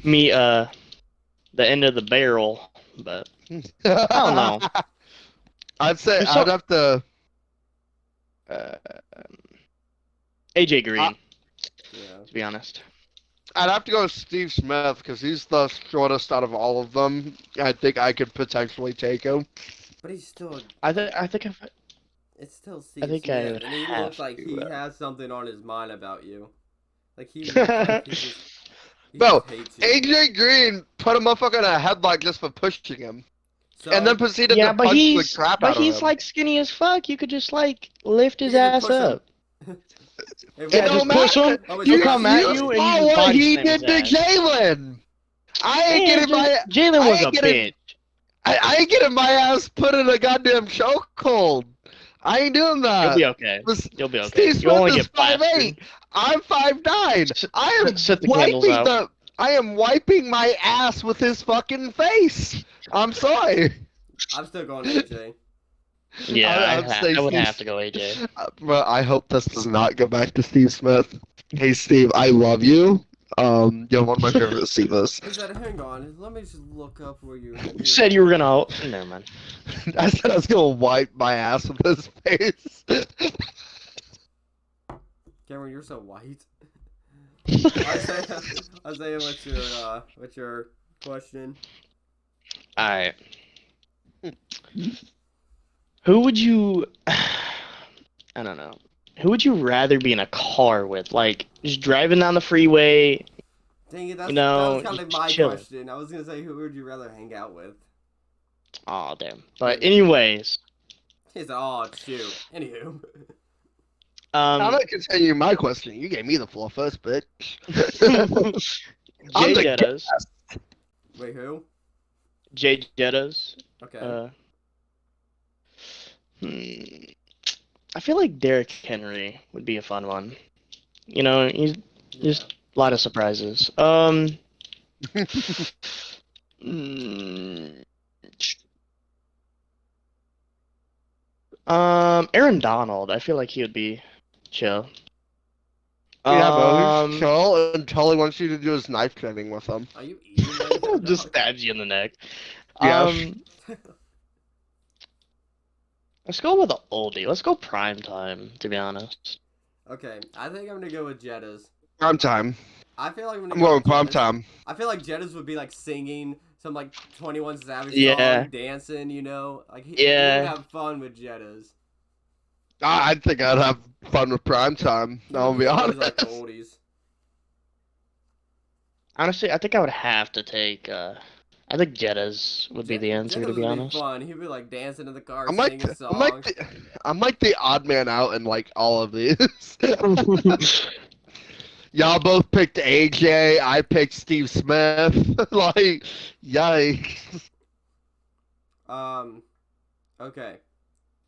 meet the end of the barrel, but I don't know. I'd say I'd have to. AJ Green. Yeah. To be honest. I'd have to go with Steve Smith because he's the shortest out of all of them. I think I could potentially take him. But he's still. I think if. It's still Steve I think Smith, I would and he have looks like to, he has something on his mind about you. Like he. Bro, hates you. AJ Green put a motherfucker in a headlock just for pushing him, So, and then proceeded to punch the crap out of him. But he's like skinny as fuck. You could just like lift his ass up. It just push him. He'll come at you and you what body he slam did his to ass. Jalen. I ain't getting my. Jalen was a bitch. I ain't getting my ass put in a goddamn chokehold. I ain't doing that. You'll be okay. You'll be okay. Steve Smith You only is get 5'8". I'm 5'9". I am wiping my ass with his fucking face. I'm sorry. I'm still going AJ. Yeah, I would have to go AJ. But I hope this does not go back to Steve Smith. Hey Steve, I love you. You're one of my favorite receivers. Hang on, let me just look up where you. You said you were gonna. Never mind. I said I was gonna wipe my ass with his face. Cameron, you're so white. Isaiah, what's your question? All right. Who would you? I don't know. Who would you rather be in a car with? Like, just driving down the freeway? Dang it, that was kind of my chilling. question. I was gonna say, who would you rather hang out with? Oh damn. But anyways, He's like, oh, shoot. Anywho. I'm not continuing my question. You gave me the floor first, bitch. Jay Jettas. Wait, who? Jay Jettas. Okay. I feel like Derrick Henry would be a fun one. You know, he's just a lot of surprises. Aaron Donald. I feel like he would be chill. Yeah, but he's chill until he wants you to do his knife training with him. Are you eating that? Just stabs you in the neck. Yeah. Let's go with an oldie. Let's go prime time, to be honest. Okay, I think I'm gonna go with Jettas. Prime time. I feel like I'm going with prime time. I feel like Jettas would be like singing some like 21 Savage Yeah. song, dancing, you know? Like he would have fun with Jettas. I think I'd have fun with prime time. I'll be honest. Like the oldies. Honestly, I think I would have to take. I think Jettas would be the answer, Jettas to be would honest. Be fun. He'd be like dancing in the car, I'm singing songs. I'm like the odd man out in like all of these. Y'all both picked AJ. I picked Steve Smith. Like, yikes. Okay.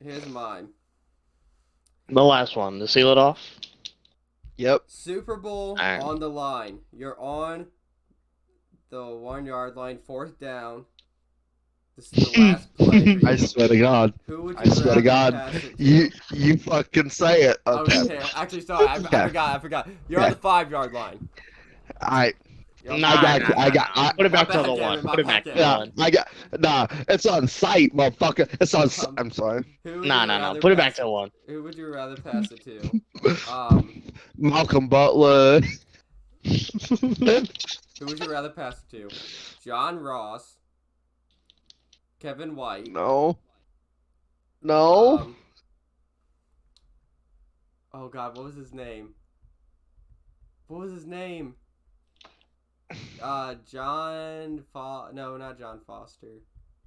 Here's mine. The last one to seal it off. Yep. Super Bowl on the line. You're on the 1 yard line, 4th down. This is the last play for you. I swear to God. Who would you I swear to God. pass it to? You fucking say it. Okay. Actually, sorry. I forgot. You're on the 5 yard line. Put it back to the one. Put it back to the one. It's on site, motherfucker. It's on. I'm sorry. No. Put it back to one. Who would you rather pass it to? Malcolm Butler. Who would you rather pass it to? John Ross, Kevin White. No. Oh God, what was his name? No, not John Foster.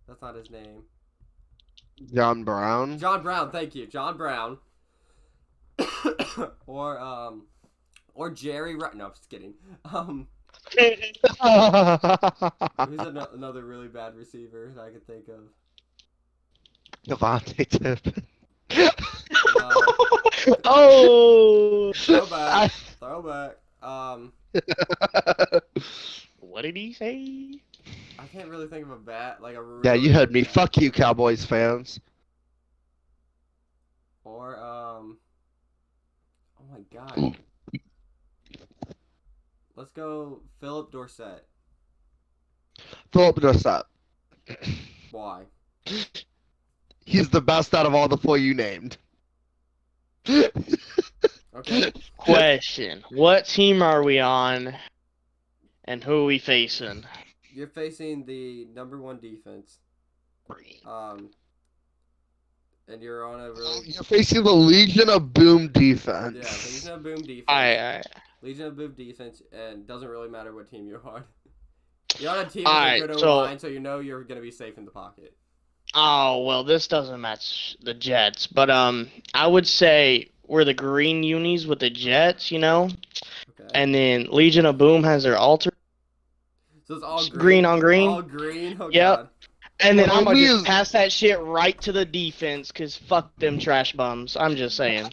That's not his name. John Brown. John Brown, thank you. John Brown. Or Jerry No, I'm just kidding. Who's another really bad receiver that I could think of? Devontae Tippin. Oh! Throwback. What did he say? I can't really think of a bat like a. Really Yeah, you heard me. Fuck you, Cowboys fans. Or oh my God. Let's go, Philip Dorsett. Philip Dorsett. Why? He's the best out of all the 4 you named. Okay. Question: what team are we on, and who are we facing? You're facing the #1 defense. And you're on a really. You're facing the Legion of Boom defense. Yeah, Legion of Boom defense. Alright. Legion of Boom defense, and doesn't really matter what team you're on. You're on a team with a good O-line, so you know you're gonna be safe in the pocket. Oh well, this doesn't match the Jets, but I would say we're the green unis with the Jets, you know, Okay. and then Legion of Boom has their alter. So it's all green on green. All green. Oh, Yep. God. And then Well, I'm gonna just pass that shit right to the defense, cause fuck them trash bums. I'm just saying.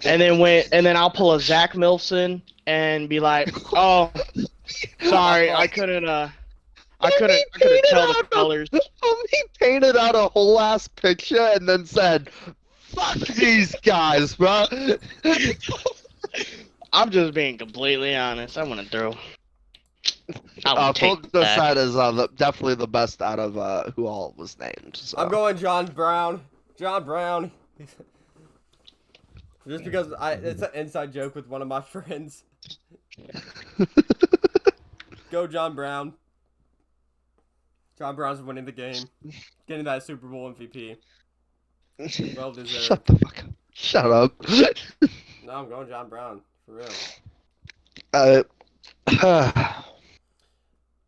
And then I'll pull a Zach Milson and be like, oh, sorry, I couldn't tell the colors. He painted out a whole ass picture and then said, "Fuck these guys, bro." I'm just being completely honest. I want to throw. Philip Dorsett is definitely the best out of who all was named. So. I'm going John Brown. John Brown. Just because it's an inside joke with one of my friends. Go John Brown. John Brown's winning the game. Getting that Super Bowl MVP. Well deserved. Shut the fuck up. Shut up. No, I'm going John Brown. For real.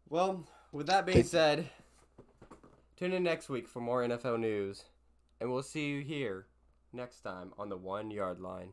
Well, with that being said, tune in next week for more NFL news. And we'll see you here next time on the 1 Yard Line.